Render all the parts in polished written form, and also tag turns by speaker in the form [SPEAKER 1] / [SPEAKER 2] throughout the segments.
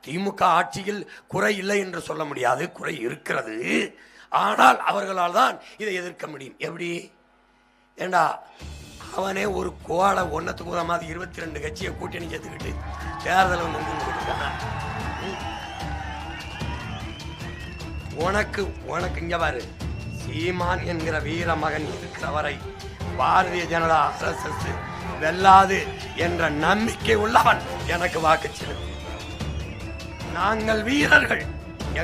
[SPEAKER 1] திமுக ஆட்சியில் குறை இல்லை என்று சொல்ல முடியாது, குறை இருக்கிறது. ஆனால் அவர்களால் தான் இதை எதிர்க்க முடியும். எப்படி? ஏண்டா அவனே ஒரு கோலை ஒன்னத்துக்கு ஒரு மாதிரி 22 கட்சியை கூட்டணி சேர்த்துக்கிட்டு தேர்தல் உனக்கு இங்க பாரு, சீமான் என்கிற வீர மகன் இருக்கிற வரை பாரதிய ஜனதா RSS வெல்லாது என்ற நம்பிக்கை உள்ளவன் எனக்கு வாக்கு செலுத்து. நாங்கள் வீரர்கள்,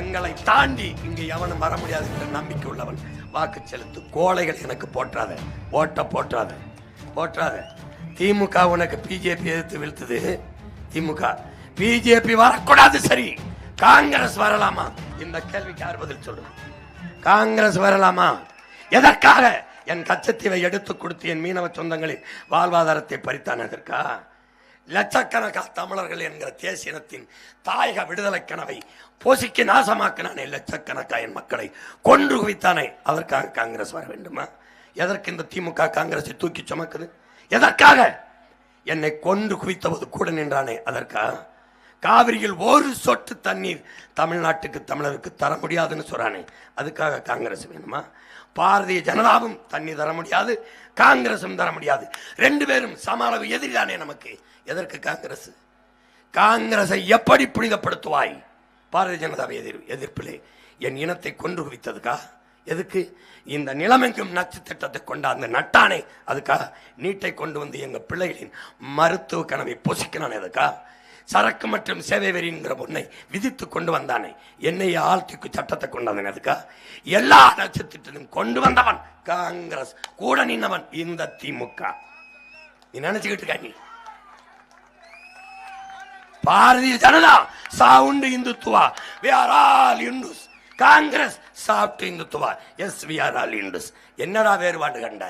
[SPEAKER 1] எங்களை தாண்டி இங்கு எவனும் வர முடியாது என்ற நம்பிக்கை உள்ளவன் வாக்கு செலுத்து. கோழைகள் எனக்கு போற்றாத, ஓட்ட போற்றாத. திமுக உனக்கு பிஜேபி எதிர்த்து வீழ்த்துது. திமுக பிஜேபி வரக்கூடாது, சரி. காங்கிரஸ் வரலாமா? இந்த கேள்விக்கு யார் பதில் சொல்லுங்க? காங்கிரஸ் வரலாமா? எதற்காக? என் கச்சத்தீவை எடுத்துக் கொடுத்து என் மீனவ சொந்தங்களின் வாழ்வாதாரத்தை பறித்தான். எதற்கா? லட்சக்கணக்கான தமிழர்கள் என்கிற தேசியத்தின் தாயக விடுதலை கனவை பொசுக்கி நாசமாக்கினானே, லட்சக்கணக்கான என் மக்களை கொன்று குவித்தானே, அதற்காக காங்கிரஸ் வர வேண்டுமா? எதற்கு இந்த திமுக காங்கிரஸை தூக்கி சுமக்குது? எதற்காக? என்னை கொன்று குவித்தவது கூட நின்றானே, அதற்காக? காவிரியில் ஒரு சொட்டு தண்ணீர் தமிழ்நாட்டுக்கு தமிழருக்கு தர முடியாதுன்னு சொல்றானே, அதுக்காக காங்கிரஸ் வேணுமா? பாரதிய ஜனதாவும் தண்ணி தர முடியாது, காங்கிரசும் தர முடியாது. 2 பேரும் சம அளவு எதிரிதானே நமக்கு. எதற்கு காங்கிரஸ்? காங்கிரஸை எப்படி புனிதப்படுத்துவாய்? பாரதிய ஜனதாவை எதிர்ப்பிலே என் இனத்தை கொன்று குவித்ததுக்கா? எதுக்கு? இந்த நிலைமைக்கும் நச்சு திட்டத்தை கொண்ட அந்த நட்டானே, அதுக்காக நீட்டை கொண்டு வந்து எங்க பிள்ளைகளின் மருத்துவ கனவை பொசிக்கிறானே, அதுக்கா? சரக்கு மற்றும் சேவை வரிங்கிற ஒன்றை விதித்து கொண்டு வந்தானே, என்னைய ஆழ்த்திக்கு சட்டத்தை கொண்டு வந்தேன், அதுக்கா? எல்லா நட்சத்திரத்தையும் கொண்டு வந்தவன் காங்கிரஸ், கூட நின்னவன் இந்த திமுக. நீ நினைச்சுக்கிட்டு இருக்க? நீ Bharatiya Janata sound Hindutva, we are all Hindus. Congress சாப்பிட்டு Hindutva, yes we are all Hindus. என்னடா வேறுபாடு கண்ட?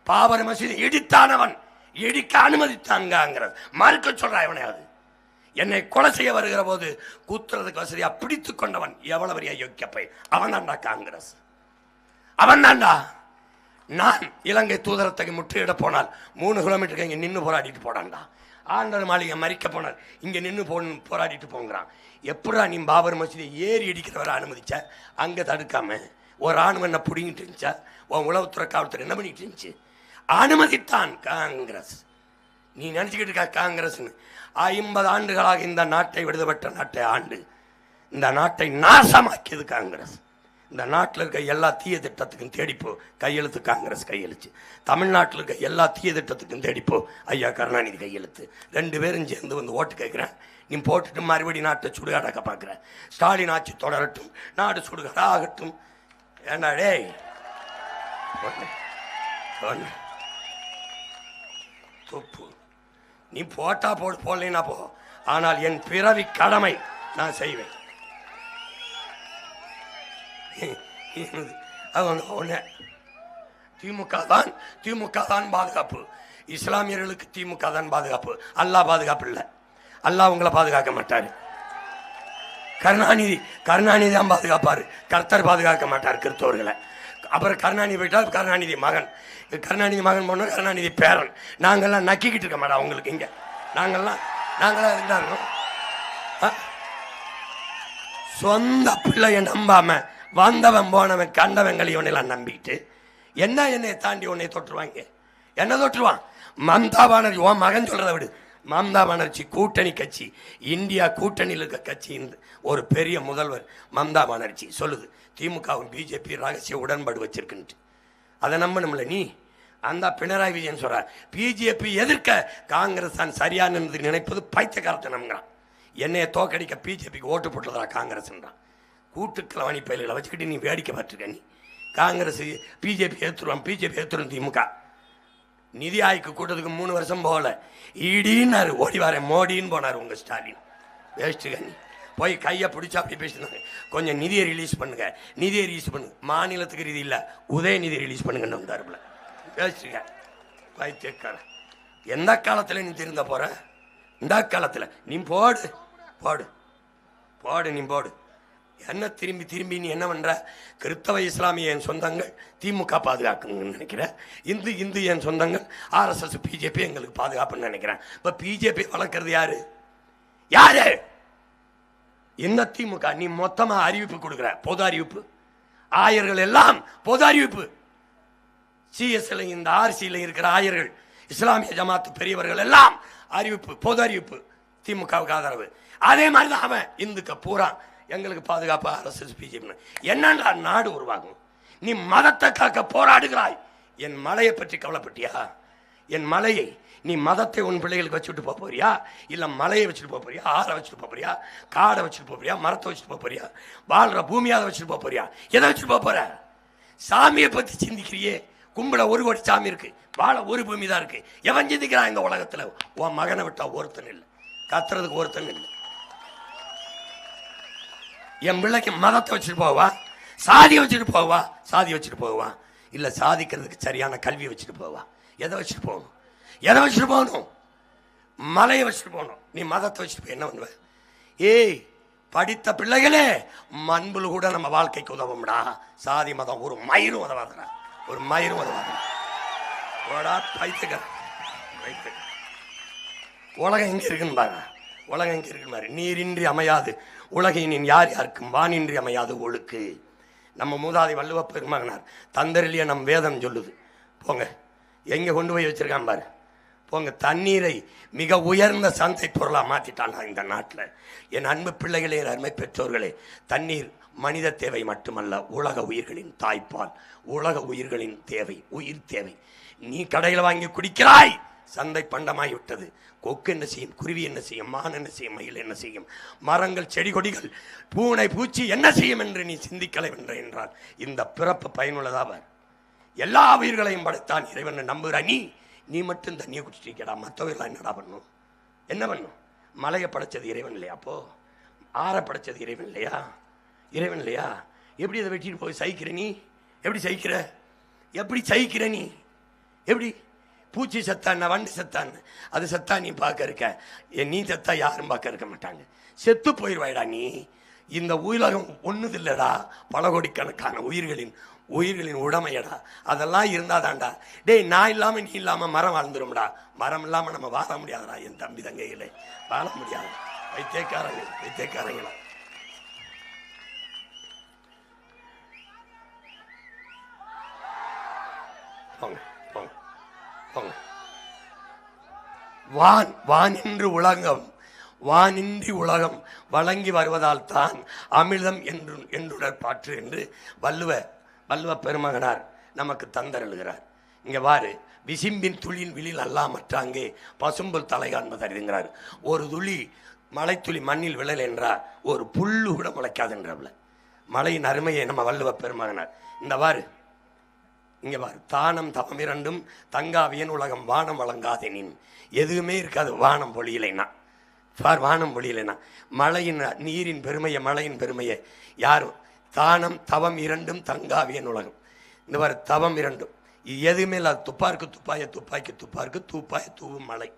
[SPEAKER 1] பாபர் மசீதை இடித்தானவன், இடிக்க அனுமதித்தான் காங்கிரஸ். மறுக்க சொல்றா எவனையாவது? என்னை கொலை செய்ய வருகிற போது கூத்துறதுக்கு வசதியா பிடித்துக் கொண்டவன் எவ்வளவு பெரிய யோக்கியப்பை, அவன் தான்டா காங்கிரஸ், அவன் தான்டா. நான் இலங்கை தூதரத்தை முற்றுகிட போனால் 3 கிலோமீட்டருக்கு இங்க நின்று போராடிட்டு போடான்டா. ஆண்டர் மாளிகை மறிக்க போனார், இங்க நின்று போராடிட்டு போங்கிறான். எப்படா நீ பாபர் மசீதை ஏறி இடிக்கிறவரை அனுமதிச்ச? அங்க தடுக்காம ஒரு ராணுவம் என்ன பிடிங்கிட்டு இருந்துச்சா? உன் உளவுத்துறை காவல்துறை என்ன பண்ணிட்டு இருந்துச்சு? அனுமதித்தான் காங்கிரஸ். நீ நினைச்சுக்கிட்டு இருக்க காங்கிரஸ்னு? 50 ஆண்டுகளாக இந்த நாட்டை விடுதப்பட்ட நாட்டை ஆண்டு இந்த நாட்டை நாசமாக்கியது காங்கிரஸ். இந்த நாட்டில் இருக்க எல்லா தீய திட்டத்துக்கும் தேடிப்போ கையெழுத்து காங்கிரஸ் கையெழுத்து. தமிழ்நாட்டில் இருக்க எல்லா தீய திட்டத்துக்கும் தேடிப்போ ஐயா கருணாநிதி கையெழுத்து. 2 பேரும் சேர்ந்து வந்து ஓட்டு கேட்குறேன். நீ போட்டுட்டு மறுபடி நாட்டை சுடுகாடாக்க பார்க்குற. ஸ்டாலின் ஆட்சி தொடரட்டும், நாடு சுடுகாடா ஆகட்டும். ஏண்டா டேய், துப்பு. நீ போட்டா போடலைன்னா போ, ஆனால் என் பிறவி கடமை நான் செய்வேன். திமுக தான் பாதுகாப்பு. இஸ்லாமியர்களுக்கு திமுக தான் பாதுகாப்பு, அல்லாஹ் பாதுகாப்பு இல்லை. அல்லாஹ் உங்களை பாதுகாக்க மாட்டாரு. கருணாநிதி தான் பாதுகாப்பாரு, கர்த்தர் பாதுகாக்க மாட்டார் கிறிஸ்தவர்களை. அப்புறம் கருணாநிதி போயிட்டால் கருணாநிதி மகன் போனோம், கருணாநிதி பேரன். நாங்கள்லாம் நக்கிக்கிட்டு இருக்க மாட்டோம் அவங்களுக்கு. இங்க நாங்களாம் இருந்தாலும் சொந்த பிள்ளைய நம்பாம வந்தவன் போனவன் கண்டவங்களை இவனெல்லாம் நம்பிட்டு என்னை தாண்டி உன்னை தொற்றுவாங்க. என்ன தொற்றுவான்? மம்தா பானர்ஜி, உன் மகன் சொல்றதை விடு. மம்தா பானர்ஜி கூட்டணி கட்சி, இந்தியா கூட்டணியில் இருக்க கட்சி ஒரு பெரிய முதல்வர் மம்தா பானர்ஜி சொல்லுது திமுகவும் பிஜேபி ரகசிய உடன்பாடு வச்சிருக்குன்ட்டு. அதை நம்பணும்ல நீ? அந்த பினராயி விஜயன் சொல்றார் பிஜேபி எதிர்க்க காங்கிரஸ் தான் சரியான நினைப்பது பைத்தியக்காரத்தனம்ங்கிறான். என்னைய தோக்கடிக்க பிஜேபிக்கு ஓட்டு போட்டதா காங்கிரஸ்ன்றான். கூட்டுக்களவாணி பயில்களை வச்சுக்கிட்டு நீ வேடிக்கை பார்த்துருக்க. நீ காங்கிரஸ் பிஜேபி ஏற்றுருவான், பிஜேபி ஏற்றுரும் திமுக. நிதி ஆய்வுக்கு கூட்டத்துக்கு 3 வருஷம் போகல, இடின்னாரு ஓடி வரேன் மோடின்னு போனார் உங்க ஸ்டாலின். வேஸ்ட்டுங்க. நீ போய் கையை பிடிச்சா அப்படி பேசினாங்க, கொஞ்சம் நிதியை ரிலீஸ் பண்ணுங்க, நிதியை ரிலீஸ் பண்ணுங்க. மாநிலத்துக்கு நிதி இல்லை, உதயநிதி ரிலீஸ் பண்ணுங்கன்னு வந்தாருல. வேஸ்ட்டுங்க, பைத்தியக்கார. எந்த காலத்தில் நீ திருந்த போற? இந்த காலத்தில் நீ போடு. நீ போடு. என்ன திரும்பி நீ என்ன பண்ற? கிறிஸ்தவ இஸ்லாமிய என் சொந்தங்கள் திமுக பாதுகாக்கணும்னு நினைக்கிற. இந்து என் சொந்தங்கள் RSS பிஜேபி எங்களுக்கு பாதுகாப்புன்னு நினைக்கிறேன். இப்ப பிஜேபி வளர்க்கறது யாரு? இந்த திமுக நீ மொத்தமா அறிவிப்பு கொடுக்குற, பொது அறிவிப்பு, ஆயர்கள் எல்லாம் பொது அறிவிப்பு. சிஎஸ்ல இந்த ஆர்சியில் இருக்கிற ஆயர்கள், இஸ்லாமிய ஜமாத்து பெரியவர்கள் எல்லாம் அறிவிப்பு, பொது அறிவிப்பு, திமுகவுக்கு ஆதரவு. அதே மாதிரி தான் அவன் இந்துக்க பூரா எங்களுக்கு பாதுகாப்பு அரசு பிஜேபி. என்னன்றா நாடு உருவாகும்? நீ மதத்தை காக்க போராடுகிறாய். என் மலையை பற்றி கவலைப்பட்டியா? என் மலையை நீ மதத்தை உன் பிள்ளைகளுக்கு வச்சுட்டு போக போறியா, இல்ல மலையை வச்சுட்டு போக போறியா, ஆறை வச்சுட்டு போக போறியா, காடை வச்சுட்டு போக போறியா, மரத்தை வச்சுட்டு போக போறியா, வாழ்ற பூமியாத வச்சுட்டு போக போறியா, எதை வச்சுட்டு போக போற? சாமியை பத்தி சிந்திக்கிறியே, கும்பல 1 கோடி சாமி இருக்கு, வாழ ஒரு பூமி தான் இருக்கு. எவன் சிந்திக்கிறான் இந்த உலகத்துல? உன் மகனை விட்டா ஒருத்தன் இல்லை, கத்துறதுக்கு ஒருத்தன் இல்லை. என் பிள்ளைக்கு மதத்தை வச்சுட்டு போவா, சாதியை வச்சுட்டு போவா, சாதி வச்சுட்டு போவா, இல்ல சாதிக்கிறதுக்கு சரியான கல்வி வச்சுட்டு போவா. எதை வச்சுட்டு போகணும்? எதை வச்சுட்டு போகணும்? மலையை வச்சுட்டு போகணும். நீ மதத்தை வச்சுட்டு போய் என்ன பண்ணுவ? ஏய் படித்த பிள்ளைகளே, மண்புல கூட நம்ம வாழ்க்கைக்கு உதவும்டா. சாதி மதம் ஒரு மயிரும் உதவாதுடா, ஒரு மயிரும் உதவாது. உலகம் எங்க இருக்குன்னு பாரு, உலகம் எங்க இருக்குன்னு பாரு. நீரின்றி அமையாது உலகினின் யார் யாருக்கும் வானின்றி அமையாது ஒழுக்கு. நம்ம மூதாதி வள்ளுவ பெருமகனார் தந்தரிலேயே நம் வேதம் சொல்லுது. போங்க எங்க கொண்டு போய் வச்சிருக்கான் பாரு. போங்க, தண்ணீரை மிக உயர்ந்த சந்தை பொருளா மாத்திட்டாங்க இந்த நாட்டில். என் அன்பு பிள்ளைகளே, அருமை பெற்றோர்களே, தண்ணீர் மனித தேவை மட்டுமல்ல, உலக உயிர்களின் தாய்ப்பால், உலக உயிர்களின் தேவை, உயிர் தேவை. நீ கடையில் வாங்கி குடிக்கிறாய், சந்தை பண்டமாய் விட்டது. கொக்கு என்ன செய்யும்? குருவி என்ன செய்யும்? மான் என்ன செய்யும்? மயில் என்ன செய்யும்? மரங்கள், செடி கொடிகள், பூனை, பூச்சி என்ன செய்யும் என்று நீ சிந்திக்கலை என்றால் இந்த பிறப்பு பயனுள்ளதாவர். எல்லா உயிர்களையும் படைத்தான் இறைவன் நம்புகிற நீ மட்டும் தண்ணியை குடிச்சிருக்கடா. மற்றவர்களாம் என்னடா பண்ணும்? என்ன பண்ணும்? மலையை படைச்சது இறைவன் இல்லையா? அப்போ ஆறை படைச்சது இறைவன் இல்லையா? இறைவன் இல்லையா? எப்படி அதை வெட்டிட்டு போய் சகிக்கிற நீ? எப்படி சகிக்கிற? எப்படி சகிக்கிற நீ? எப்படி? பூச்சி செத்தான், வண்டு செத்தான், அது செத்தா நீ பார்க்க இருக்க, நீ செத்தா யாரும் பார்க்க இருக்க மாட்டாங்க. செத்து போயிடுவாய்டா நீ. இந்த உலகம் ஒன்றுது இல்லடா, பல கோடிக்கணக்கான உயிர்களின் உடமையடா. அதெல்லாம் இருந்தாதான்டா. டேய், நான் இல்லாம நீ இல்லாம மரம் வாழ்ந்துரும்டா. மரம் இல்லாம நம்ம வாழ முடியாதடா என் தம்பி தங்கைகளே, வாழ முடியாது. வைத்தியக்காரங்களா போங்க போங்க போங்க. வானின்றி உலகம் வழங்கி வருவதால் தான் அமிர்தம் என்றுடற்பாற்று என்று வள்ளுவ பெருமகனார் நமக்கு தந்தருளுகிறார். இங்க வாரு, விசிம்பின் துளியின் விழில் அல்லாமற்றாங்கே பசும்புல் தலை காண்பது அறிந்துங்கிறார். ஒரு துளி மழை துளி மண்ணில் விழல் என்றார், ஒரு புல்லு கூட முளைக்காது என்றவள மழையின் அருமையை நம்ம வள்ளுவ பெருமகனார். இந்த வாரு, இங்க பாரு, தானம் தவம் இரண்டும் தங்காவியன் உலகம் வானம் வழங்காதெனின். எதுவுமே இருக்காது வானம் பொழியலைன்னா. வானம் பொழியலைன்னா மழையின் நீரின் பெருமையை, மழையின் பெருமையை யாரும் தானம் தவம் இரண்டும் தங்காவியன் உலகம். இந்த பாரு, தவம் இரண்டும் எதுவுமே இல்லை. துப்பாருக்கு துப்பாய, துப்பாய்க்கு துப்பாருக்கு, தூப்பாய தூவும் மழை.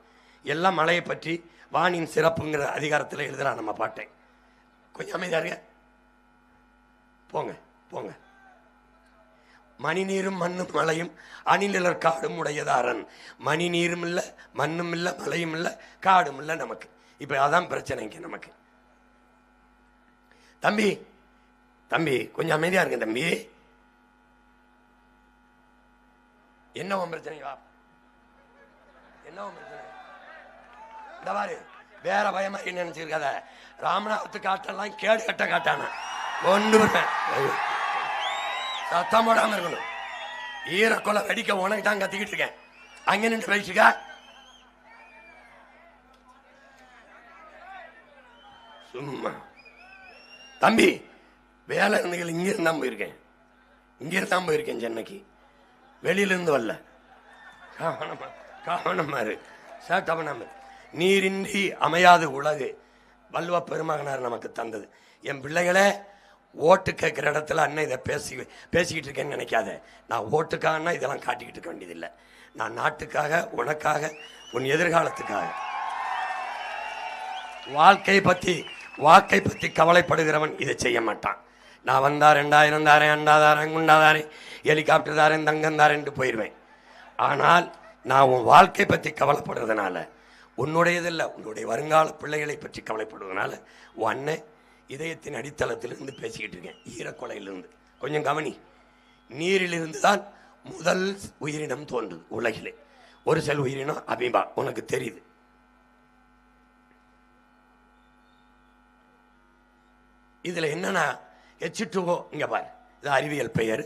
[SPEAKER 1] எல்லாம் மழையை பற்றி வானின் சிறப்புங்கிற அதிகாரத்தில் எழுதுறா நம்ம பாட்டை. கொஞ்சம் அமைதியாருங்க. போங்க போங்க. மணி நீரும் மண்ணும் மழையும் அணிநிலர் காடும் உடையதாரன். மணி நீரும் இல்லை, மண்ணும் இல்லை, மழையும் இல்லை, காடும் இல்லை நமக்கு. இப்ப அதான் பிரச்சனை இங்க நமக்கு. தம்பி தம்பி கொஞ்சம் அமைதியா இருங்க தம்பி. என்னவும் பிரச்சனை? வா, என்னவும் பிரச்சனை? இந்த மாதிரி வேற பயமா நினைச்சிருக்காத. ராமநாதத்து காட்டெல்லாம் கேடு கட்ட காட்டான ஒன்று சத்தம் போடாம இருக்கணும். ஈரக்கொலை வெடிக்க உனக்கு தான் கத்திக்கிட்டு இருக்கேன். அங்க நின்று பேசிக்கா. சும்மா தம்பி, வேலை இருந்துகள் இங்க இருந்தா போயிருக்கேன் சென்னைக்கு. வெளியில இருந்து வரல. கவனமாரு சேட்டவனமாரு. நீரின்றி அமையாது உலகு வள்ளுவ பெருமகனார் நமக்கு தந்தது. என் பிள்ளைகளே, ஓட்டு கேட்குற இடத்துல அண்ணன் இதை பேசிக்கிட்டு இருக்கேன்னு நினைக்காத. நான் ஓட்டுக்காகனா இதெல்லாம் காட்டிக்கிட்டு இருக்க வேண்டியதில்லை. நான் நாட்டுக்காக, உனக்காக, உன் எதிர்காலத்துக்காக, வாக்கை பற்றி கவலைப்படுகிறவன் இதை செய்ய மாட்டான். நான் வந்தா 2000 தாரேன், அண்டாதாரேன், குண்டாதாரேன், ஹெலிகாப்டர் தாரேன், தங்கம் தாரேன்ட்டு போயிடுவேன். ஆனால் நான் உன் வாழ்க்கை பற்றி கவலைப்படுறதுனால, உன்னுடையதில்லை, உன்னுடைய வருங்கால பிள்ளைகளை பற்றி கவலைப்படுவதனால உன் அண்ணன் இதயத்தின் அடித்தளத்திலிருந்து பேசிக்கிட்டு இருக்கேன், ஈரக்கொலையிலிருந்து. கொஞ்சம் கவனி. நீரிலிருந்து தான் முதல் உயிரினம் தோன்றுது உலகிலே. ஒரு செல் உயிரினம் அமீபா, உனக்கு தெரியுது. இதுல என்னன்னா H2O, இங்க பாரு, இது அறிவியல் பெயர்.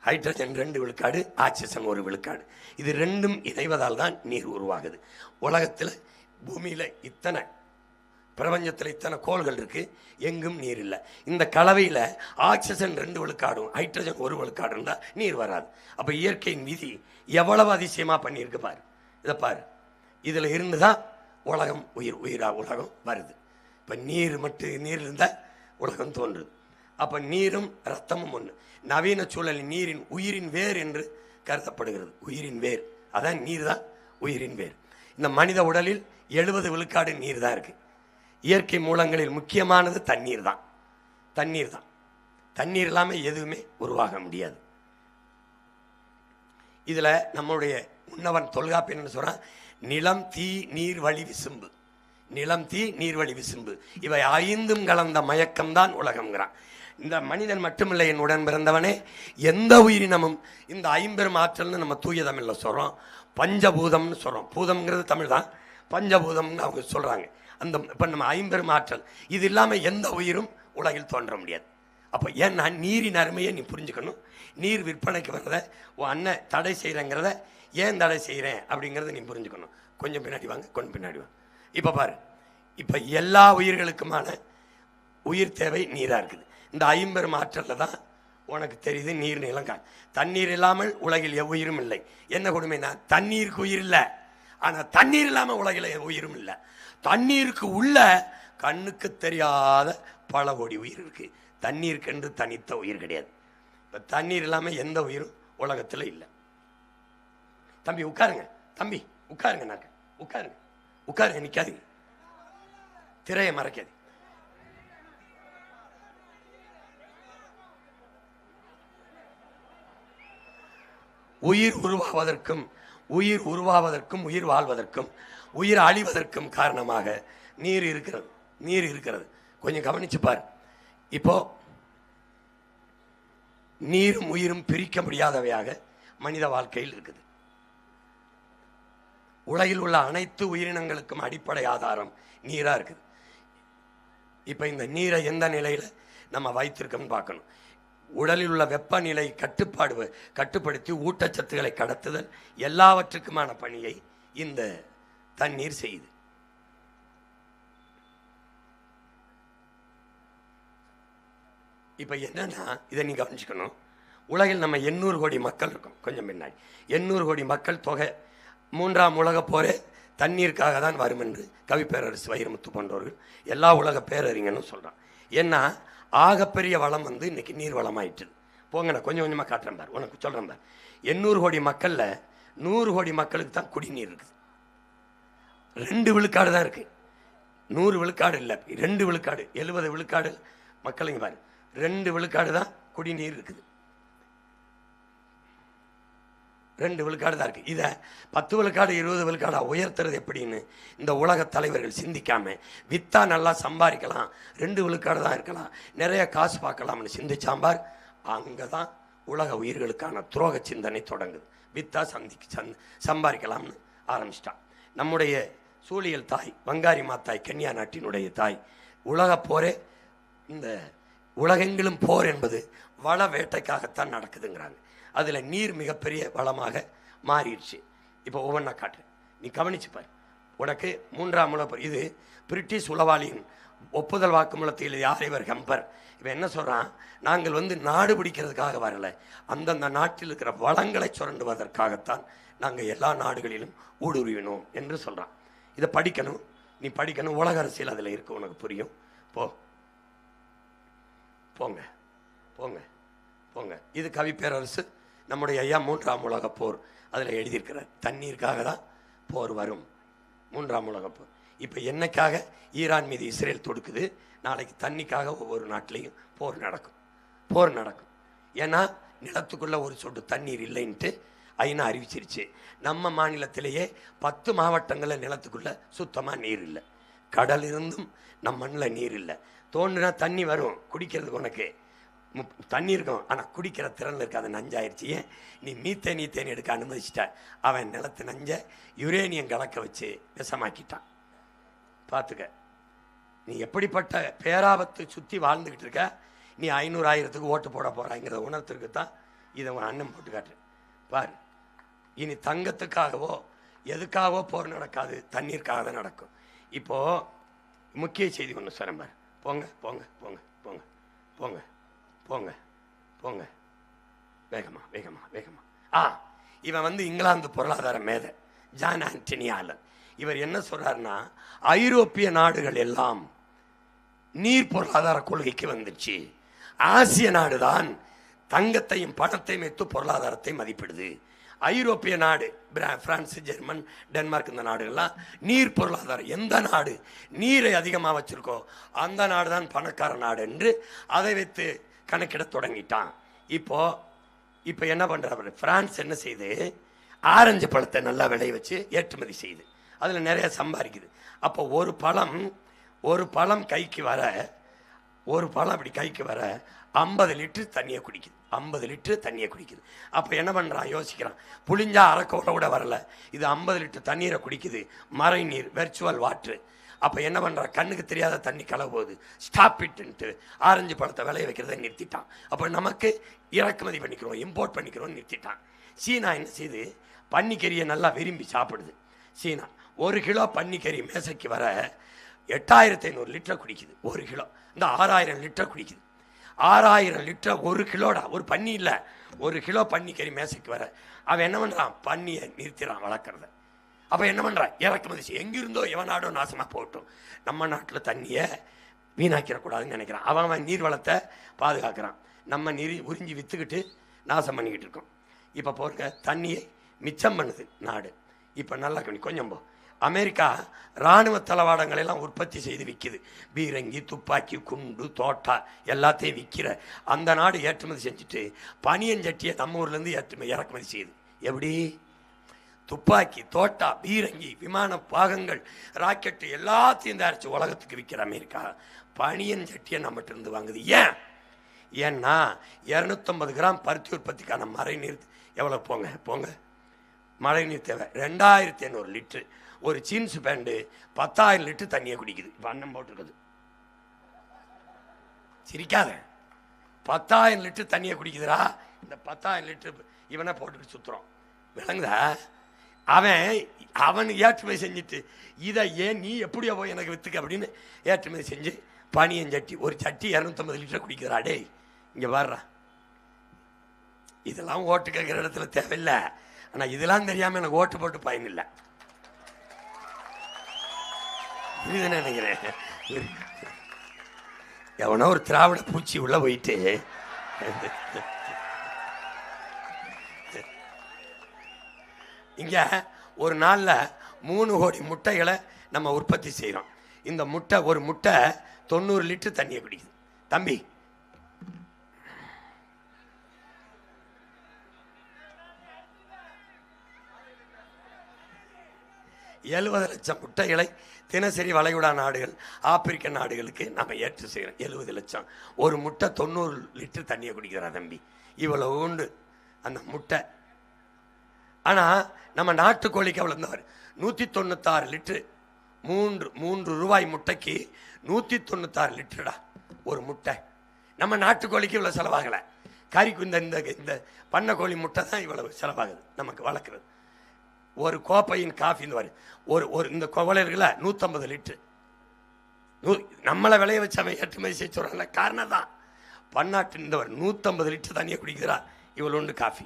[SPEAKER 1] ஹைட்ரஜன் 2 விழுக்காடு, ஆக்சிஜன் 1 விழுக்காடு. இது ரெண்டும் இணைவதால் தான் நீர் உருவாகுது. உலகத்தில் பூமியில இத்தனை, பிரபஞ்சத்தில் இத்தனை கோள்கள் இருக்கு, எங்கும் நீர் இல்லை. இந்த கலவையில ஆக்சிஜன் 2 விழுக்காடும் ஹைட்ரஜன் 1 விழுக்காடு இருந்தா நீர் வராது. அப்ப இயற்கையின் விதி எவ்வளவு அதிசயமா பண்ணியிருக்கு பாரு. இதை பாரு, இதுல இருந்துதான் உலகம் உயிரா உலகம் வருது. இப்ப நீர் மட்டும், நீர் இருந்தா உலகம் தோன்றுது. அப்ப நீரும் ரத்தமும் ஒன்று. நவீன சூழலில் நீரின் உயிரின் வேர் என்று கருதப்படுகிறது. உயிரின் வேர், அதான் நீர் தான் உயிரின் வேர். இந்த மனித உடலில் 70 விழுக்காடு நீர் தான் இருக்கு. இயற்கை மூலங்களில் முக்கியமானது தண்ணீர் தான். தண்ணீர் தான். தண்ணீர் இல்லாமல் எதுவுமே உருவாக முடியாது. இதுல நம்முடைய முன்னவன் தொல்காப்பியன் என்ன சொல்றான்? நிலம், தீ, நீர், வழி, விசும்பு. நிலம், தீ, நீர்வழி, விசும்பு, இவை 5ம் கலந்த மயக்கம்தான் உலகம்ங்கிறான். இந்த மனிதன் மட்டுமில்லை, என் உடன் பிறந்தவனே, எந்த உயிரினமும் இந்த 50 ஆற்றல்னு நம்ம தூய தமிழ்ல சொல்றோம், பஞ்சபூதம்னு சொல்றோம். பூதம்ங்கிறது தமிழ் தான், பஞ்சபூதம்னு அவங்க சொல்றாங்க. அந்த இப்ப நம்ம 50 ஆற்றல், இது இல்லாம எந்த உயிரும் உலகில் தோன்ற முடியாது. அப்ப ஏன்னா நீரின் அருமையை நீ புரிஞ்சுக்கணும். நீர் விற்பனைக்கு வர்றத உன் அண்ணன் தடை செய்யறங்கிறத ஏன் தடை செய்யறேன் அப்படிங்கறத நீ புரிஞ்சுக்கணும். கொஞ்சம் பின்னாடி வாங்க, கொஞ்சம் பின்னாடி வாங்க. இப்ப பாரு, இப்ப எல்லா உயிர்களுக்குமான உயிர் தேவை நீரா இருக்குது. இந்த 50 ஆற்றல்ல தான் உனக்கு தெரியுது நீர், நிலம், காற்று. தண்ணீர் இல்லாமல் உலகில் எவ்வுயிரும் இல்லை. என்ன கொடுமைனா, தண்ணீருக்கு உயிர் இல்லை, ஆனா தண்ணீர் இல்லாம உலகில் உயிரும் இல்லை. தண்ணீருக்கு உள்ள கண்ணுக்கு தெரியாத பல கோடி உயிர் இருக்கு. தண்ணீருக்கு என்று தனித்த உயிர் கிடையாது. இப்ப தண்ணீர் இல்லாம எந்த உயிரும் உலகத்துல இல்லை. தம்பி உட்காருங்க, தம்பி உட்காருங்க, நாங்க உட்காருங்க, உட்காருங்க, நிக்காதீங்க, திரையை மறைக்காது. உயிர் உருவாவதற்கும் உயிர் வாழ்வதற்கும் உயிர் அழிவதற்கும் காரணமாக நீர் இருக்கிறது. நீர் இருக்கிறது, கொஞ்சம் கவனிச்சு பாரு. இப்போ நீரும் உயிரும் பிரிக்க முடியாதவையாக மனித வாழ்க்கையில் இருக்குது. உலகில் உள்ள அனைத்து உயிரினங்களுக்கும் அடிப்படை ஆதாரம் நீரா இருக்குது. இப்ப இந்த நீரை எந்த நிலையில நம்ம வைத்திருக்கோம்னு பார்க்கணும். உடலில் உள்ள வெப்பநிலை கட்டுப்படுத்தி ஊட்டச்சத்துக்களை கடத்துதல் எல்லாவற்றுக்குமான பணியை இந்த தண்ணீர் செய்யுது. இப்ப என்னன்னா, இதை நீங்க கவனிச்சுக்கணும். உலகில் நம்ம 800 கோடி மக்கள் இருக்கோம். கொஞ்சம் பின்னாடி 800 கோடி மக்கள் தொகை. 3ஆம் உலக போரே தண்ணீருக்காக தான் வரும் என்று கவிப்பேரரசு வைரமுத்து போன்றவர்கள் எல்லா உலக பேரறிஞனும் சொல்றான். ஏன்னா ஆகப்பெரிய வளம் இன்னைக்கு நீர் வளம் ஆயிட்டு. போங்க, நான் கொஞ்சம் கொஞ்சமா காட்டுறேன் பார், உனக்கு சொல்றேன் பார். 800 கோடி மக்கள்ல 100 கோடி மக்களுக்கு தான் குடிநீர் இருக்குது. 2 விழுக்காடு தான் இருக்கு. 100 விழுக்காடு இல்லை, 2 விழுக்காடு. 70 விழுக்காடு மக்களுங்க பாரு, 2 விழுக்காடு தான் குடிநீர் இருக்குது. 2 விழுக்காடு தான் இருக்கு. இதை 10 விழுக்காடு 20 விழுக்காடா உயர்த்துறது எப்படின்னு இந்த உலக தலைவர்கள் சிந்திக்காம, வித்தா நல்லா சம்பாதிக்கலாம், 2 விழுக்காடு தான் இருக்கலாம், நிறைய காசு பார்க்கலாம்னு சிந்திச்சாம்பார். அங்கதான் உலக உயிர்களுக்கான துரோக சிந்தனை தொடங்குது. வித்தா சம்பாதிக்கலாம்னு ஆரம்பிச்சிட்டான். நம்முடைய சூழியல் தாய், வங்காரி மாத்தாய், கன்னியா நாட்டினுடைய தாய், உலக போரே, இந்த உலகெங்கிலும் போர் என்பது வள வேட்டைக்காகத்தான் நடக்குதுங்கிறாங்க. அதுல நீர் மிகப்பெரிய வளமாக மாறிடுச்சு. இப்போ ஒவ்வொன்றா காட்டுறேன், நீ கவனிச்சு பாரு. உனக்கு 3ஆம் உலக போர், இது பிரிட்டிஷ் உளவாளியின் ஒப்புதல் வாக்குமூலத்தில் யாரைவர் ஹம்பர் இவன் என்ன சொல்றான்? நாங்கள் நாடு பிடிக்கிறதுக்காக வரல, அந்தந்த நாட்டில் இருக்கிற வளங்களை சுரண்டுவதற்காகத்தான் நாங்கள் எல்லா நாடுகளிலும் ஊடுருவினோம் என்று சொல்றான். இதை படிக்கணும், நீ படிக்கணும். உலக அரசியல் அதில் இருக்கு, உனக்கு புரியும். போங்க போங்க போங்க. இது கவி பேரரசு, நம்முடைய ஐயா 3ஆம் உலக போர் அதில் எழுதியிருக்கிறார். தண்ணீருக்காக தான் போர் வரும், 3ஆம் உலக போர். இப்போ என்னைக்காக ஈரான் மீது இஸ்ரேல் தொடுக்குது, நாளைக்கு தண்ணிக்காக ஒவ்வொரு நாட்டிலையும் போர் நடக்கும். ஏன்னா நிலத்துக்குள்ள ஒரு சொட்டு தண்ணீர் இல்லைன்ட்டு ஐநா அறிவிச்சிருச்சு. நம்ம மாநிலத்திலேயே 10 மாவட்டங்களில் நிலத்துக்குள்ள சுத்தமாக நீர் இல்லை. கடல் இருந்தும் நம் மண்ணில் நீர் இல்லை. தோண்டுனா தண்ணி வரும், குடிக்கிறதுக்கு உனக்கு தண்ணி இருக்கும், ஆனால் குடிக்கிற திறனில் இருக்காது, நஞ்சாயிருச்சு. ஏன்? நீ மீத்தேன் எடுக்க அனுமதிச்சிட்ட. அவன் நிலத்து நஞ்ச யுரேனியம் கலக்க வச்சு விஷமாக்கிட்டான். பார்த்துக்க, நீ எப்படிப்பட்ட பேராபத்து சுற்றி வாழ்ந்துக்கிட்டு இருக்க. நீ 500,000க்கு ஓட்டு போட போகிறாங்கிறத உணர்த்திற்கு தான் இதை உன் அண்ணன் போட்டு காட்டு. பாரு, இனி தங்கத்துக்காகவோ எதுக்காகவோ போர் நடக்காது, தண்ணீருக்காக தான் நடக்கும். இப்போது முக்கிய செய்தி ஒன்று சொல்கிறேன் பாரு. போங்க போங்க போங்க போங்க போங்க போங்க போங்க வேகமா வேகமா வேகமா. இவன் வந்து இங்கிலாந்து பொருளாதார மேதை ஜான் ஆண்டனி ஆலன். இவர் என்ன சொல்றாருன்னா, ஐரோப்பிய நாடுகள் எல்லாம் நீர் பொருளாதார கொள்கைக்கு வந்துச்சு. ஆசிய நாடுதான் தங்கத்தையும் பணத்தையும் வைத்து பொருளாதாரத்தை மதிப்பிடுது. ஐரோப்பிய நாடு, பிரான்ஸ், ஜெர்மன், டென்மார்க், இந்த நாடுகள்லாம் நீர் பொருளாதாரம். எந்த நாடு நீரை அதிகமாக வச்சிருக்கோ அந்த நாடு தான் பணக்கார நாடு என்று அதை வைத்து கணக்கிட தொடங்கிட்டான். இப்போ என்ன பண்றாரு? பிரான்ஸ் என்ன செய்யுது? ஆரஞ்சு பழத்தை நல்லா விளைய வச்சு ஏற்றுமதி செய்யுது. அதில் நிறைய சம்பாதிக்குது. அப்போ ஒரு பழம் கைக்கு வர, ஒரு பழம் அப்படி கைக்கு வர 50 லிட்டர் தண்ணியை குடிக்குது. 50 லிட்டர் தண்ணியை குடிக்குது. அப்போ என்ன பண்ணுறான்? யோசிக்கிறான். புளிஞ்சா அரைக்கோட கூட வரல, இது 50 லிட்டர் தண்ணீரை குடிக்குது. மறை நீர், வெர்ச்சுவல் வாட்ரு. அப்போ என்ன பண்ணுறான்? கண்ணுக்கு தெரியாத தண்ணி கலவு போகுது. ஸ்டாப் இட்டுன்ட்டு ஆரஞ்சு பழத்தை விளைய வைக்கிறத நிறுத்திட்டான். அப்போ நமக்கு இறக்குமதி பண்ணிக்கிறோம், இம்போர்ட் பண்ணிக்கிறோம் நிறுத்திட்டான். சீனா என்ன செய்யுது? பன்னிக்கறியை நல்லா விரும்பி சாப்பிடுது. சீனா 1 கிலோ பன்னிக்கறி மேசைக்கு வர 8500 லிட்டர் குடிக்குது. 1 கிலோ இந்த 6000 லிட்டர் குடிக்குது. 6000 லிட்டர் 1 கிலோடா, ஒரு பன்னி இல்லை, 1 கிலோ பன்னிக்கறி மேசைக்கு வர. அவன் என்ன பண்ணுறான்? பன்னியை நிறுத்திறான் வளர்க்குறத. அப்போ என்ன பண்ணுறான்? இறக்குமதி செய்ய. எங்கிருந்தோ எவனாடோ நாசமாக போகட்டும், நம்ம நாட்டில் தண்ணியை வீணாக்கிடக்கூடாதுன்னு நினைக்கிறான். அவன் நீர் வளத்தை பாதுகாக்கிறான். நம்ம நீர் உறிஞ்சி விற்றுக்கிட்டு நாசம் பண்ணிக்கிட்டு இருக்கோம். இப்போ போருங்க, தண்ணியை மிச்சம் பண்ணுது நாடு. இப்போ நல்லா கொஞ்சம் அமெரிக்கா இராணுவ தளவாடங்களை எல்லாம் உற்பத்தி செய்து விற்கிது. பீரங்கி, துப்பாக்கி, குண்டு, தோட்டா எல்லாத்தையும் விற்கிற அந்த நாடு ஏற்றுமதி செஞ்சுட்டு பனியஞ்சட்டியை நம்ம ஊர்லேருந்து இறக்குமதி செய்யுது. எப்படி? துப்பாக்கி, தோட்டா, பீரங்கி, விமான பாகங்கள், ராக்கெட்டு எல்லாத்தையும் தயாரித்து உலகத்துக்கு விற்கிற அமெரிக்கா பனியஞ்சட்டியை நம்மகிட்ட இருந்து வாங்குது. ஏன்னா 250 கிராம் பருத்தி உற்பத்திக்கான மழை நீர் எவ்வளோ? போங்க மழை நீர் தேவை 2500 லிட்டரு. ஒரு ஜீன்ஸ் பேண்டு 10,000 லிட்டர் தண்ணியை குடிக்குது. இப்போ அண்ணன் போட்டிருக்குது, சிரிக்காத. 10,000 லிட்டர் தண்ணியை குடிக்குதுரா. இந்த 10,000 லிட்டர் இவனை போட்டுட்டு சுற்றுறோம், விளங்குதா? அவன் ஏற்றுமதி செஞ்சுட்டு இதை ஏன் நீ எப்படியோ போய் எனக்கு விற்றுக்க அப்படின்னு ஏற்றுமதி செஞ்சு பனியஞ்சட்டி, ஒரு சட்டி 250 லிட்டர் குடிக்குதுரா. டே இங்கே வர்றா. இதெல்லாம் ஓட்டு கேட்குற இடத்துல தேவையில்லை. ஆனால் இதெல்லாம் தெரியாமல் எனக்கு ஓட்டு போட்டு பயனில்லை. இதுதானே நினைக்கிறேன். எவனோ ஒரு திராவிட பூச்சி உள்ள போயிட்டு இங்க ஒரு நாளில் 3 கோடி முட்டைகளை நம்ம உற்பத்தி செய்கிறோம். இந்த முட்டை, ஒரு முட்டை 90 லிட்டர் தண்ணியை குடிக்குது. தம்பி, எழுபது லட்சம் முட்டைகளை தினசரி வளைகுடா நாடுகள், ஆப்பிரிக்க நாடுகளுக்கு நம்ம ஏற்று செய்கிறோம். 70 லட்சம். ஒரு முட்டை 90 லிட்டர் தண்ணியை குடிக்கிறா தம்பி. இவ்வளோ உண்டு அந்த முட்டை. ஆனால் நம்ம நாட்டுக்கோழிக்கு அவ்வளோ இருந்தவர் 196 லிட்டரு. 3 ரூபாய் முட்டைக்கு 196 லிட்டருடா ஒரு முட்டை. நம்ம நாட்டுக்கோழிக்கு இவ்வளோ செலவாகலை. கறிக்கு இந்த பண்ணை கோழி முட்டை தான் இவ்வளவு செலவாகுது நமக்கு வளர்க்குறது. ஒரு கோப்பையின் காஃபி ஒரு இந்த கோவலர்களை 150 லிட்டரு. நம்மளை விளைய வச்சு அவன் ஏற்றுமதி செய்ய சொல்கிறாங்கல்ல, காரணம் தான். பன்னாட்டு இந்த 150 லிட்டர் தண்ணியை குடிக்கிறா. இவ்வளோ உண்டு காஃபி.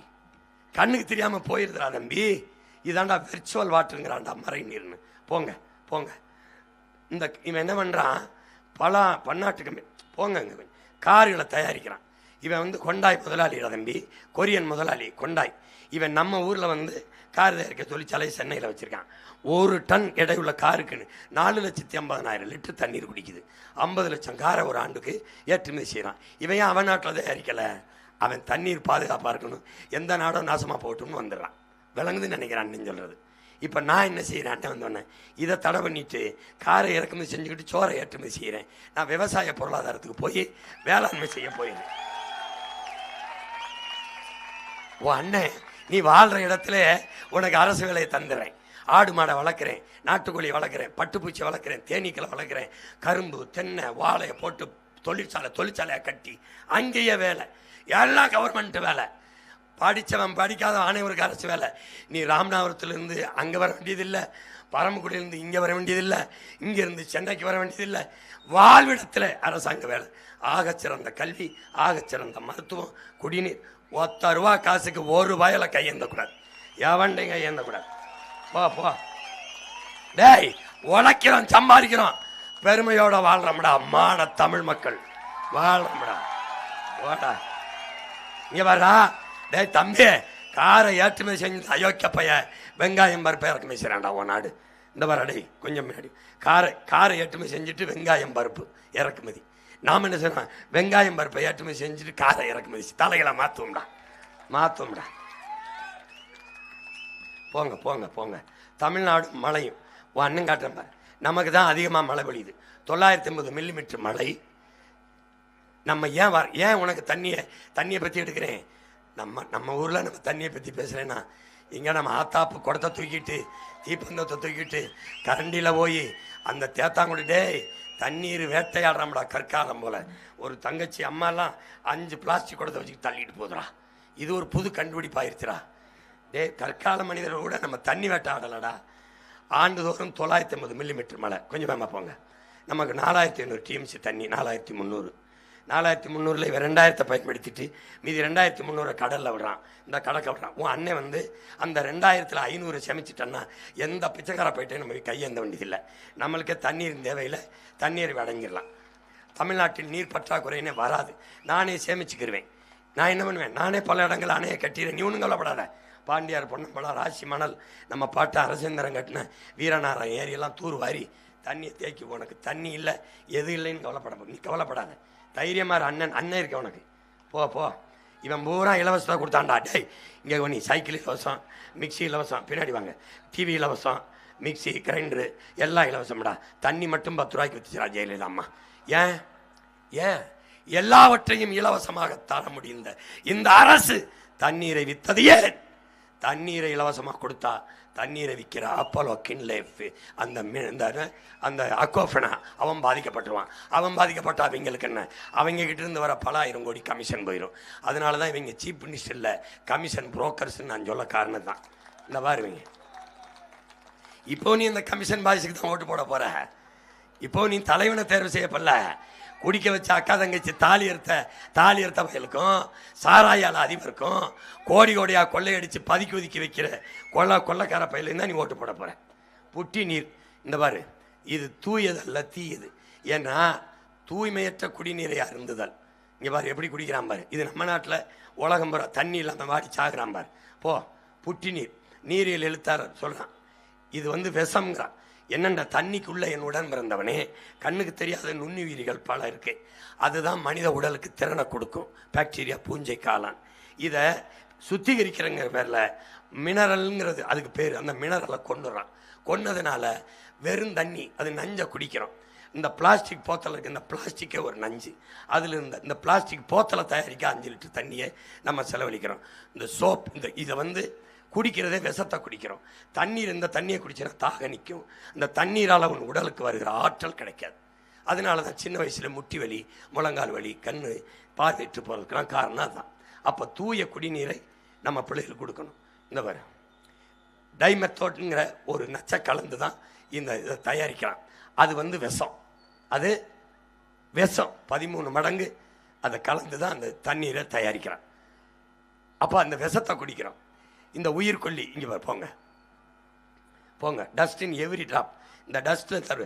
[SPEAKER 1] கண்ணுக்கு தெரியாமல் போயிருதுரா தம்பி. இதாண்டா வெர்ச்சுவல் வாட்டருங்கிறான்டா, மறை நீர்னு. போங்க இவன் என்ன பண்ணுறான்? பன்னாட்டுக்கு போங்க கார்களை தயாரிக்கிறான். இவன் கொண்டாய் முதலாளிடா தம்பி, கொரியன் முதலாளி கொண்டாய். இவன் நம்ம ஊரில் கார் தயாரிக்க தொழிற்சாலை சென்னையில் வச்சுருக்கான். 1 டன் எடையுள்ள காருக்குன்னு 4,50,000 லிட்டர் தண்ணீர் குடிக்குது. 50 லட்சம் காரை ஒரு ஆண்டுக்கு ஏற்றுமதி செய்கிறான். இவன் அவன் நாட்டில் தயாரிக்கலை. அவன் தண்ணீர் பாதுகாப்பாக இருக்கணும், எந்த நாடும் நாசமாக போகட்டும்னு வந்துடுறான். விளங்குதுன்னு நினைக்கிறான்னு சொல்கிறது. இப்போ நான் என்ன செய்கிறேன், அண்ணன் வந்தோடனே இதை தடை பண்ணிட்டு காரை இறக்குமதி செஞ்சுக்கிட்டு சோறை ஏற்றுமதி செய்கிறேன். நான் விவசாய பொருளாதாரத்துக்கு போய் வேளாண்மை செய்ய போயிடுறேன். ஓ அண்ணன், நீ வாழ்கிற இடத்துல உனக்கு அரசு வேலையை தந்துடுறேன். ஆடு மாடை வளர்க்குறேன், நாட்டுக்கோழி வளர்க்குறேன், பட்டுப்பூச்சி வளர்க்குறேன், தேனீக்களை வளர்க்குறேன், கரும்பு தென்னை வாழையை போட்டு தொழிற்சாலையை கட்டி அங்கேயே வேலை, எல்லாம் கவர்மெண்ட் வேலை. படித்தவன் படிக்காத அனைவருக்கு அரசு வேலை. நீ ராமநாதபுரத்துலேருந்து அங்கே வர வேண்டியதில்லை, பரமக்குடியிலேருந்து இங்கே வர வேண்டியதில்லை, இங்கேருந்து சென்னைக்கு வர வேண்டியதில்லை. வாழ்விடத்தில் அரசாங்க வேலை. ஆகச்சிறந்த கல்வி, ஆகச்சிறந்த மருத்துவம், குடிநீர். ₹10 காசுக்கு ஒரு வயலை கையேந்தக்கூடாது, எவன்டையும் கையேந்தக்கூடாது. போ போ டேய், உழைக்கிறோம், சம்பாதிக்கிறோம், பெருமையோட வாழ்றோம்டா. மான தமிழ் மக்கள் வாழ்றோம்டா. ஓடா இங்க வரா. டேய் தம்பி, காரை ஏற்றுமதி செஞ்சு அயோக்கிய பைய வெங்காயம் பருப்பை இறக்குமதி செய்யறான்டா உன் நாடு. இந்த வர டேய் கொஞ்சம் முன்னாடி காரை ஏற்றுமதி செஞ்சுட்டு வெங்காயம் பருப்பு இறக்குமதி. நாம் என்ன செய்யறோம், வெங்காயம் பருப்பை ஏற்றுமதி செஞ்சுட்டு காரை இறக்குமதி தலைகளை மாற்றுவோம்டா. போங்க போங்க போங்க. தமிழ்நாடு மழையும் உன் அண்ணன் காட்டுறேன் பாரு. நமக்கு தான் அதிகமாக மழை பொழியுது, 950 மில்லிமீட்டர் மழை. நம்ம ஏன் உனக்கு தண்ணியை பற்றி எடுக்கிறேன். நம்ம ஊரில் நம்ம தண்ணியை பற்றி பேசுகிறேன்னா, இங்கே நம்ம ஆத்தாப்பு குடத்தை தூக்கிட்டு தீப்பந்தத்தை தூக்கிட்டு கரண்டியில் போய் அந்த தேத்தாங்குடிட்டே தண்ணீர் வேட்டையாடுறோம்டா. கற்காலம் போல் ஒரு தங்கச்சி அம்மாலாம் 5 பிளாஸ்டிக் குடத்தை வச்சுக்கிட்டு தள்ளிட்டு போதுடா. இது ஒரு புது கண்டுபிடிப்பாயிருச்சுடா. கற்கால மனிதர்கள் கூட நம்ம தண்ணி வேட்டாடலடா. ஆண்டுதோறும் 950 மில்லிமீட்டர் மழை. கொஞ்சம் வேமா போங்க. நமக்கு 4500 டிஎம்சி தண்ணி. 4300 இவன் 2000 பயன்படுத்திட்டு மீதி 2300 கடலில் விடுறான். இந்த கடக்க விடுறான். உன் அண்ணன் வந்து அந்த 2500 சேமிச்சிட்டன்னா எந்த பிச்சைக்கார போயிட்டே நம்ம கையேந்த வேண்டியதில்லை. நம்மளுக்கே தண்ணீர் தேவையில் தண்ணீர் அடங்கிடலாம். தமிழ்நாட்டில் நீர் பற்றாக்குறைனே வராது. நானே சேமிச்சுக்கிடுவேன். நான் என்ன பண்ணுவேன், நானே பல இடங்கள் அணையை கட்டிடுறேன். நீ ஒன்றும் கவலைப்படாத. பாண்டியார், பொன்னம்பலம், ராசி மணல், நம்ம பாட்டு அரசேந்திரம் கட்டின வீரநாராயண ஏரியெல்லாம் தூர் வாரி தண்ணியை தேக்கி. உனக்கு தண்ணி இல்லை எது இல்லைன்னு நீ கவலைப்படாத. தைரியமாக அண்ணன் இருக்க உனக்கு. போ இவன் பூரா இலவசமாக கொடுத்தான்டா. டேய் இங்கே நீ சைக்கிள் இலவசம், மிக்சி இலவசம், பின்னாடி வாங்க, டிவி இலவசம், மிக்சி கிரைண்டரு எல்லாம் இலவசம்டா. தண்ணி மட்டும் 10 ரூபாய்க்கு வச்சுச்சா ஜெயலலிதா அம்மா. ஏன் எல்லாவற்றையும் இலவசமாக தர முடிந்த இந்த அரசு தண்ணீரை வித்தது ஏன்? தண்ணீரை இலவசமாக கொடுத்தா தண்ணீரை விற்கிற அப்போலோ, கின்லேஃப், அந்த அக்கோஃபனா அவன் பாதிக்கப்பட்டுருவான். அவன் பாதிக்கப்பட்டா அவங்களுக்கு என்ன, அவங்க கிட்ட இருந்து வர பல 1000 கோடி கமிஷன் போயிடும். அதனால தான் இவங்க சீஃப் மினிஸ்டரில் கமிஷன் புரோக்கர்ஸ்ன்னு நான் சொல்ல காரணம் தான். இந்த பாருவீங்க, இப்போ நீ இந்த கமிஷன் பாய்ஸுக்கு தான் ஓட்டு போட போற. இப்போ நீ தலைவனை தேர்வு செய்யப்படல. குடிக்க வச்ச அக்கா தங்கச்சி தாலி எடுத்த வயலுக்கும் சாராயால அதிபருக்கும் கோடியா கொள்ளையடிச்சு பதுக்கி ஒதுக்கி வைக்கிற கொள்ளக்கார பயிலுக்கு தான் நீ ஓட்டு போட போற. புட்டி நீர் இந்த பாரு, இது தூயதல்ல தீயது. ஏன்னா தூய்மையற்ற குடிநீரை அருந்துதல். இங்கே பாரு எப்படி குடிக்கிறான் பாரு. இது நம்ம நாட்டில் உலகம் பூரா தண்ணி இல்லாமல் வாடி சாகுறான் பாரு. புட்டி நீரியல் எழுத்தாளர் சொல்கிறான், இது வந்து விஷம்ங்கிறான். என்னென்ன தண்ணிக்குள்ள என் உடன் பிறந்தவனே, கண்ணுக்கு தெரியாத நுண்ணுயிரிகள் பல இருக்கு. அதுதான் மனித உடலுக்கு திறனை கொடுக்கும். பாக்டீரியா, பூஞ்சை, காளான். இதை சுத்திகரிக்கிறங்கிற பேரில் மினரல்ங்கிறது அதுக்கு பேர். அந்த மினரலை கொன்னதுனால வெறும் தண்ணி அது நஞ்சை குடிக்கிறோம். இந்த பிளாஸ்டிக் போத்தலை இருக்குது, இந்த பிளாஸ்டிக்கே ஒரு நஞ்சு. அதில் இந்த பிளாஸ்டிக் போத்தலை தயாரிக்க 5 லிட்டர் தண்ணியை நம்ம செலவழிக்கிறோம். இந்த சோப் இதை வந்து குடிக்கிறதே விஷத்தை குடிக்கிறோம். இந்த தண்ணியை குடிச்சினா தாக நிற்கும். இந்த நீரால் அவன் உடலுக்கு வருகிற ஆற்றல் கிடைக்காது. அதனால தான் சின்ன வயசில் முட்டி வலி, முழங்கால் வலி, கண் பார்வையிட்டு போகிறதுக்கெல்லாம் காரணம் அதுதான். அப்போ தூய குடிநீரை நம்ம பிள்ளைகளுக்கு கொடுக்கணும். இந்த வர டைமெத்தோட்ங்கிற ஒரு நச்சை கலந்து தான் இதை தயாரிக்கலாம். அது வந்து விஷம். 13 மடங்கு அதை கலந்து தான் அந்த தண்ணீரை தயாரிக்கிறான். அப்போ அந்த விஷத்தை குடிக்கிறோம். இந்த உயிர்கொல்லி இங்கே போங்க டஸ்ட் இன் எவ்ரி ட்ராப். இந்த டஸ்ட்டில் தரு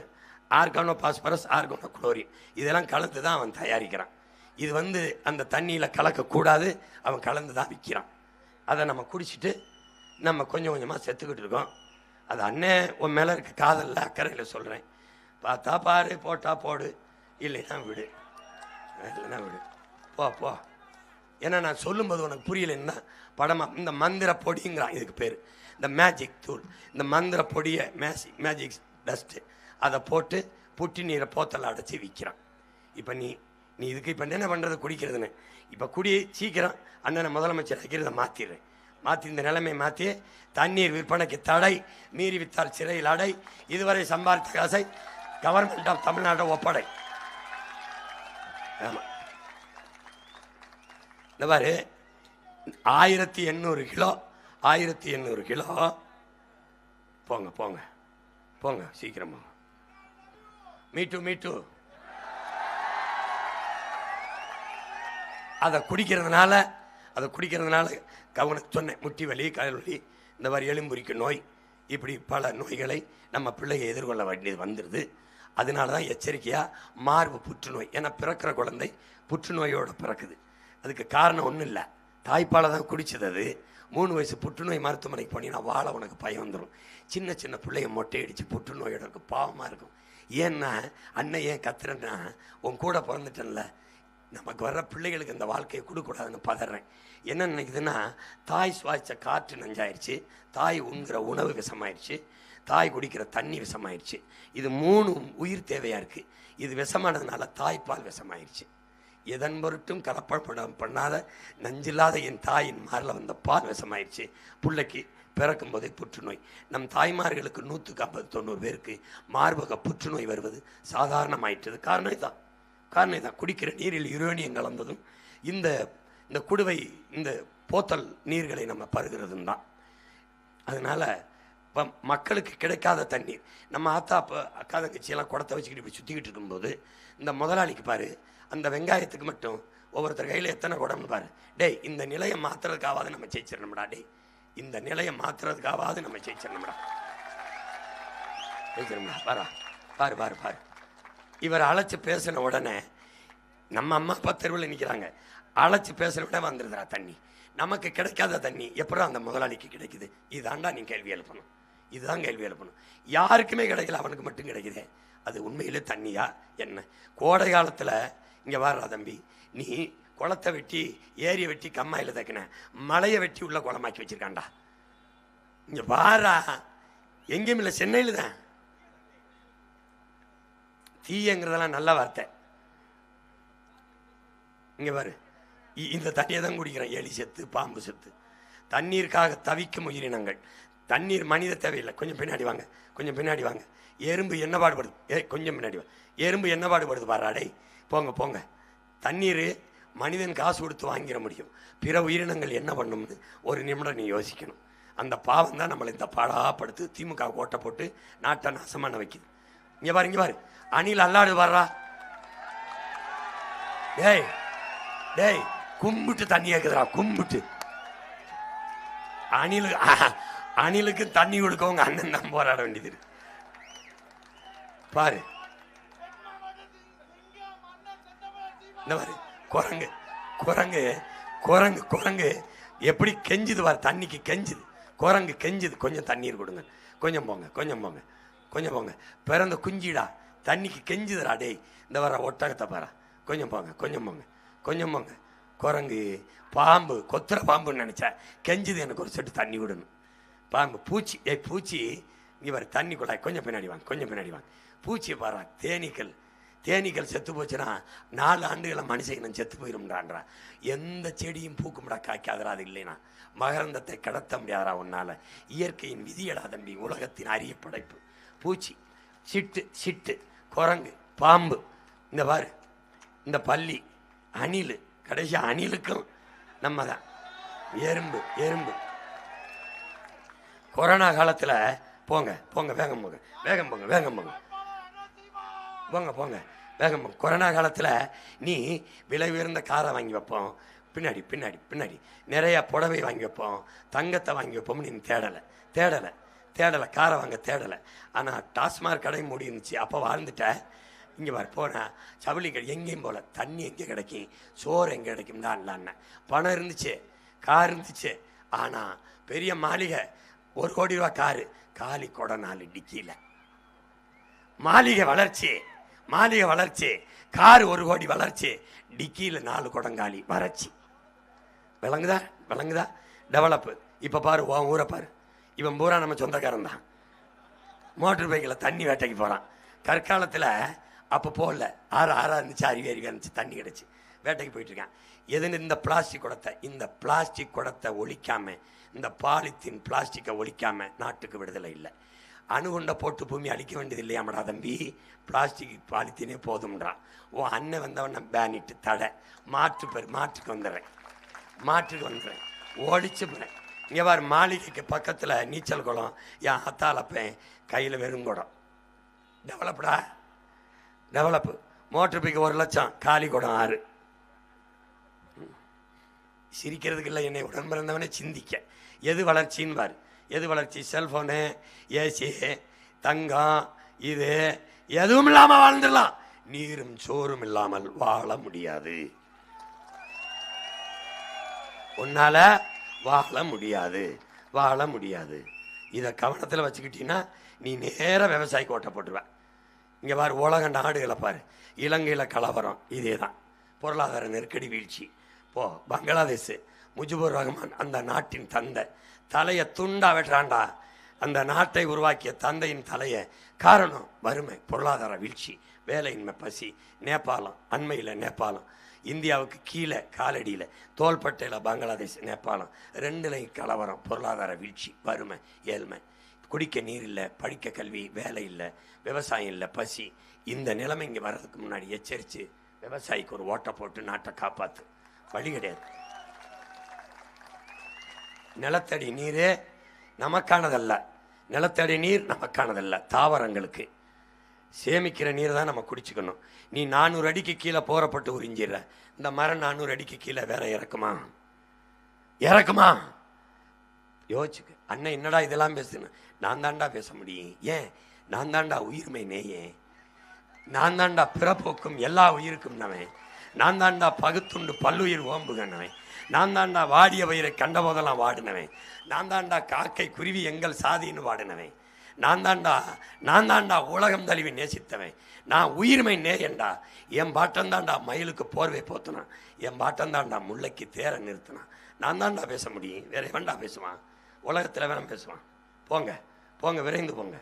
[SPEAKER 1] ஆர்கானோ பாஸ்பரஸ், ஆர்கானோ குளோரின் இதெல்லாம் கலந்து தான் அவன் தயாரிக்கிறான். இது வந்து அந்த தண்ணியில் கலக்கக்கூடாது, அவன் கலந்து தான் விற்கிறான். அதை நம்ம குடிச்சிட்டு நம்ம கொஞ்சம் கொஞ்சமாக செத்துக்கிட்டு இருக்கோம். அது அண்ணே உன் மேலே இருக்க காதலில் அக்கறையில் சொல்கிறேன். பார்த்தா பாரு, போட்டா போடு, இல்லைன்னா விடு. போ ஏன்னா நான் சொல்லும்போது உனக்கு புரியலைன்னா படமாக இந்த மந்திர பொடிங்கிறான் இதுக்கு பேர். இந்த மேஜிக் தூள், இந்த மந்திர பொடியை மேஜிக் டஸ்ட்டு அதை போட்டு புட்டி நீரை போத்தலை அடைச்சி விற்கிறான். இப்போ நீ இதுக்கு இப்போ என்ன பண்ணுறது? குடிக்கிறதுன்னு இப்போ குடி சீக்கிரம் அண்ணனை முதலமைச்சர் ஆக்கிறத மாற்றிடுறேன். மாற்றி இந்த நிலைமை மாற்றி தண்ணீர் விற்பனைக்கு தடை, மீறி வித்தால் சிறையில் அடை, இதுவரை சம்பாதித்த காசை கவர்மெண்ட் ஆஃப் தமிழ்நாட்டை ஒப்படை. ஆமாம், இந்த மாதிரி 1800 கிலோ 1800 கிலோ போங்க போங்க போங்க சீக்கிரமா. மீட்டு அதை குடிக்கிறதுனால கவனம் சொன்னேன், முட்டி வலி, கால் வலி, இந்த மாதிரி எலும்புரிக்கு நோய், இப்படி பல நோய்களை நம்ம பிள்ளையை எதிர்கொள்ள வேண்டியது வந்துடுது. அதனால தான் எச்சரிக்கையாக மார்பு புற்றுநோய், ஏன்னா பிறக்கிற குழந்தை புற்றுநோயோடு பிறக்குது. அதுக்கு காரணம் ஒன்றும் இல்லை, தாய்ப்பாலை தான் குடிச்சது. அது 3 வயசு புற்றுநோய் மருத்துவமனைக்கு போனீங்கன்னா வாழ உனக்கு பயம் வந்துடும். சின்ன சின்ன பிள்ளைய மொட்டை அடித்து புற்றுநோயோட இருக்கும், பாவமாக இருக்கும். ஏன்னா அண்ணன் ஏன் கத்துறேன்னா உன் கூட பிறந்துட்டேன்ல, நமக்கு வர்ற பிள்ளைகளுக்கு இந்த வாழ்க்கையை கொடுக்கூடாதுன்னு பதறேன். என்ன நினைக்குதுன்னா, தாய் சுவாசித்த காற்று நஞ்சாயிடுச்சு, தாய் உண்கிற உணவு விஷமாயிடுச்சு, தாய் குடிக்கிற தண்ணி விஷமாயிடுச்சு. இது 3 உயிர் தேவையாக இருக்குது. இது விஷமானதுனால தாய்ப்பால் விஷமாயிடுச்சு. எதன் பொருட்டும் கலப்படம் பண்ணாத நஞ்சில்லாத என் தாயின் மாரில் வந்த பால் விஷமாயிடுச்சு. பிள்ளைக்கு பிறக்கும் போதே புற்றுநோய். நம் தாய்மார்களுக்கு 150-90 பேருக்கு மார்பக புற்றுநோய் வருவது சாதாரணமாயிட்டது. காரணம் தான் குடிக்கிற நீரில் யுரேனியம் கலந்ததும் இந்த குடுவை இந்த போத்தல் நீர்களை நம்ம பருகிறதும் தான். அதனால் இப்போ மக்களுக்கு கிடைக்காத தண்ணீர், நம்ம அக்கா தங்கச்சியெல்லாம் குடத்தை வச்சுக்கிட்டு இப்படி சுற்றிக்கிட்டு இருக்கும்போது இந்த முதலாளிக்கு பாரு, அந்த வெங்காயத்துக்கு மட்டும் ஒவ்வொருத்தர் கையில் எத்தனை குடம்னு பாரு. டேய், இந்த நிலையை மாற்றுறதுக்காவது நம்ம ஜெயிச்சிடணும்டா. இந்த நிலையை மாற்றுறதுக்காவது நம்ம ஜெயிச்சிடணும்டா. பாரு பாரு பாரு பாரு. இவர் அழைச்சி பேசின உடனே நம்ம அம்மா அப்பா தெருவில் நிற்கிறாங்க. அழைச்சி பேசுகிற விட வந்துருதுரா தண்ணி. நமக்கு கிடைக்காத தண்ணி எப்பறம் அந்த முதலாளிக்கு கிடைக்குது? இதுதான்டா நீ கேள்வி எழுப்பணும். இதுதான் கேள்வி எழுப்பணும். யாருக்குமே கிடைக்கல, அவனுக்கு மட்டும் கிடைக்குது. அது உண்மையிலே தண்ணியா என்ன? கோடை காலத்தில் இங்கே வாரா தம்பி, நீ குளத்தை வெட்டி ஏரியை வெட்டி கம்மாயில் தைக்கின, மலையை வெட்டி உள்ள குளமாக்கி வச்சிருக்காண்டா. இங்கே வாரா, எங்கேயும் இல்லை, சென்னையில் தான். தீயங்கிறதெல்லாம் நல்ல வார்த்தை. இங்கே பாரு, இந்த தண்ணியை தான் குடிக்கிறேன். எலி செத்து, பாம்பு செத்து, தண்ணீருக்காக தவிக்கும் உயிரினங்கள். தண்ணீர் மனித தேவையில்லை. கொஞ்சம் பின்னாடி வாங்க, கொஞ்சம் பின்னாடி வாங்க. எறும்பு என்ன பாடுபடுது? கொஞ்சம் பின்னாடி வா. எறும்பு என்ன பாடுபடுது பாராடை. போங்க. தண்ணீர் மனிதன் காசு கொடுத்து வாங்கிட முடியும். பிற உயிரினங்கள் என்ன பண்ணும்னு ஒரு நிமிடம் நீ யோசிக்கணும். அந்த பாவம் தான் நம்மளை இந்த பாடாப்படுத்து. திமுக ஓட்டை போட்டு நாட்டை நாசமான வைக்குது. இங்கே பாரு, அணில் அல்லாடு வர்றா. டேய் கும்பிட்டு தண்ணி கேக்குதுரா, கும்பிட்டு. அணிலுக்கு தண்ணி கொடுக்கவங்க அண்ணன் தான் போராட வேண்டியது. பாரு, இந்த மாதிரி குரங்கு எப்படி கெஞ்சுது பாரு, தண்ணிக்கு கெஞ்சுது. குரங்கு கெஞ்சுது, கொஞ்சம் தண்ணீர் கொடுங்க, கொஞ்சம் போங்க. பிறந்த குஞ்சிடா தண்ணிக்கு கெஞ்சுதுடா. டேய், இந்த வர ஒட்டகத்தை பாரா, கொஞ்சம் போங்க. குரங்கு பாம்பு, கொத்துற பாம்புன்னு நினைச்சா கெஞ்சுது, எனக்கு ஒரு செட்டு தண்ணி விடணும். பாம்பு பூச்சி இங்கே வர தண்ணி குழாய், கொஞ்சம் பின்னாடி வாங்க. பூச்சியை பாரா, தேனீக்கள் செத்து போச்சுன்னா 4 ஆண்டுகளை மனுஷன் செத்து போயிரும்டான்றா. எந்த செடியும் பூக்கும்டா, காய்க்காதரா. அது இல்லைனா மகரந்தத்தை கடத்த முடியாதரா உன்னால. இயற்கையின் விதியடா தம்பி, உலகத்தின் அரிய படைப்பு. பூச்சி, சிட்டு, குரங்கு, பாம்பு, இந்த பாரு, இந்த பல்லி, அணில், கடைசி அணிலுக்கும் நம்ம தான். எறும்பு. கொரோனா காலத்தில் போங்க வேகம் போங்க. கொரோனா காலத்தில் நீ விலை உயர்ந்த காரை வாங்கி வைப்போம், பின்னாடி நிறைய புடவை வாங்கி வைப்போம், தங்கத்தை வாங்கி வைப்போம்னு நீ தேடலை, காரை வாங்க தேடலை. ஆனால் டாஸ்மாக் கடை மூடி இருந்துச்சு, அப்போ வாழ்ந்துட்ட. இங்கே வர போனால் சவுளி கடை எங்கேயும் போல, தண்ணி எங்கே கிடைக்கும், சோறு எங்கே கிடைக்கும் தான் இல்லைன்னு. பணம் இருந்துச்சு, கார் இருந்துச்சு. ஆனால் பெரிய மாளிகை, 1 கோடி ரூபா காரு, காலி கொடை 4 டிக்கியில். மாளிகை வளர்ச்சி, கார் 1 கோடி வளர்ச்சி, டிக்கியில் 4 குடங்காலி வறட்சி. விளங்குதா விளங்குதா? டெவலப்பு. இப்போ பாரு உன் ஊரை பாரு, இவன் பூரா நம்ம சொந்தக்காரன் தான். மோட்டர் பைக்கில் தண்ணி வேட்டைக்கு போகிறான். கற்காலத்தில் அப்போ போகல, ஆறா இருந்துச்சு, அருவி இருந்துச்சு, தண்ணி கிடச்சி வேட்டைக்கு போயிட்டுருக்கான். எதுன்னு இந்த பிளாஸ்டிக் குடத்தை ஒழிக்காமல், இந்த பாலித்தீன் பிளாஸ்டிக்கை ஒழிக்காமல் நாட்டுக்கு விடுதலை இல்லை. அணுகுண்டை போட்டு பூமி அழிக்க வேண்டியது இல்லையாமடா தம்பி, பிளாஸ்டிக் பாலித்தீனே போதும்ன்றான். அண்ணன் வந்தவன பேனிட்டு தடை, மாற்றுக்கு வந்துடுறேன், ஓடிச்சு போகிறேன். இங்கே பாரு, மாளிகைக்கு பக்கத்தில் நீச்சல் குளம், என் அத்தாலப்பேன் கையில் வெறும் குடம். டெவலப்பு. மோட்டர் பைக்கு 1 லட்சம், காலி குடம் 6. சிரிக்கிறதுக்கு இல்லை, என்னை உடன் பிறந்தவனே சிந்திக்க. எது வளர்ச்சின்னு பாரு, எது வளர்ச்சி? செல்ஃபோனு, ஏசி, தங்கம், இது எதுவும் இல்லாமல் வாழ்ந்துடலாம். நீரும் சோறும் இல்லாமல் வாழ முடியாது. உன்னால வாழ முடியாது. இதை கவனத்தில் வச்சுக்கிட்டீங்கன்னா நீ நேர விவசாயிக்கு ஓட்ட போட்டுருவ. இங்கே பாரு, உலக நாடுகளை பாரு, இலங்கையில் கலவரம், இதே தான். பொருளாதார நெருக்கடி, வீழ்ச்சி. பங்களாதேஷ், முஜிபுர் ரஹ்மான் அந்த நாட்டின் தந்தை தலையை துண்டா வெட்டுறான்டா. அந்த நாட்டை உருவாக்கிய தந்தையின் தலையை. காரணம் வறுமை, பொருளாதார வீழ்ச்சி, வேலையின்மை, பசி. நேபாளம், அண்மையில் நேபாளம், இந்தியாவுக்கு கீழே காலடியில் தோள்பட்டையில் பங்களாதேஷ், நேபாளம், 2லையும் கலவரம், பொருளாதார வீழ்ச்சி, வறுமை, ஏழ்மை. குடிக்க நீர் இல்லை, படிக்க கல்வி, வேலை இல்லை, விவசாயம் இல்லை, பசி. இந்த நிலைமை இங்கே வர்றதுக்கு முன்னாடி எச்சரித்து விவசாயிக்கு ஒரு ஓட்டை போட்டு நாட்டை காப்பாற்று. வழி கிடையாது. நிலத்தடி நீரே நமக்கானதல்ல, தாவரங்களுக்கு சேமிக்கிற நீர் தான் நம்ம குடிச்சுக்கணும். நீ 400 அடிக்கு கீழே போறப்பட்டு உறிஞ்சிடுற. இந்த மரம் 400 அடிக்கு கீழே வேற இறக்குமா? யோசிச்சுக்கு. அண்ணன் என்னடா இதெல்லாம் பேசுன்னு. நான் தாண்டா பேச முடியும். ஏன்? நான் தாண்டா உயிர்மை நேயே, நான் தாண்டா பிறப்போக்கும் எல்லா உயிருக்கும் நவன், நான் தாண்டா பகுத்துண்டு பல்லுயிர் ஓம்புகனவன், நான் தாண்டா வாடிய வயிறை கண்ட போதெல்லாம் வாடினவன், நான் தாண்டா காக்கை குருவி எங்கள் சாதின்னு வாடினவன், நான் தாண்டா உலகம் தழுவி நேசித்தவன், நான் உயிர்மை நேயண்டா. என் பாட்டந்தாண்டா மயிலுக்கு போர்வை போத்துனான், என் பாட்டந்தாண்டா முல்லைக்கு தேர நிறுத்தினான். நான் தாண்டா பேச முடியும், வேற எவன்டா பேசுவான்? உலகத்தில் வேணாம் பேசுவான். போங்க, விரைந்து போங்க.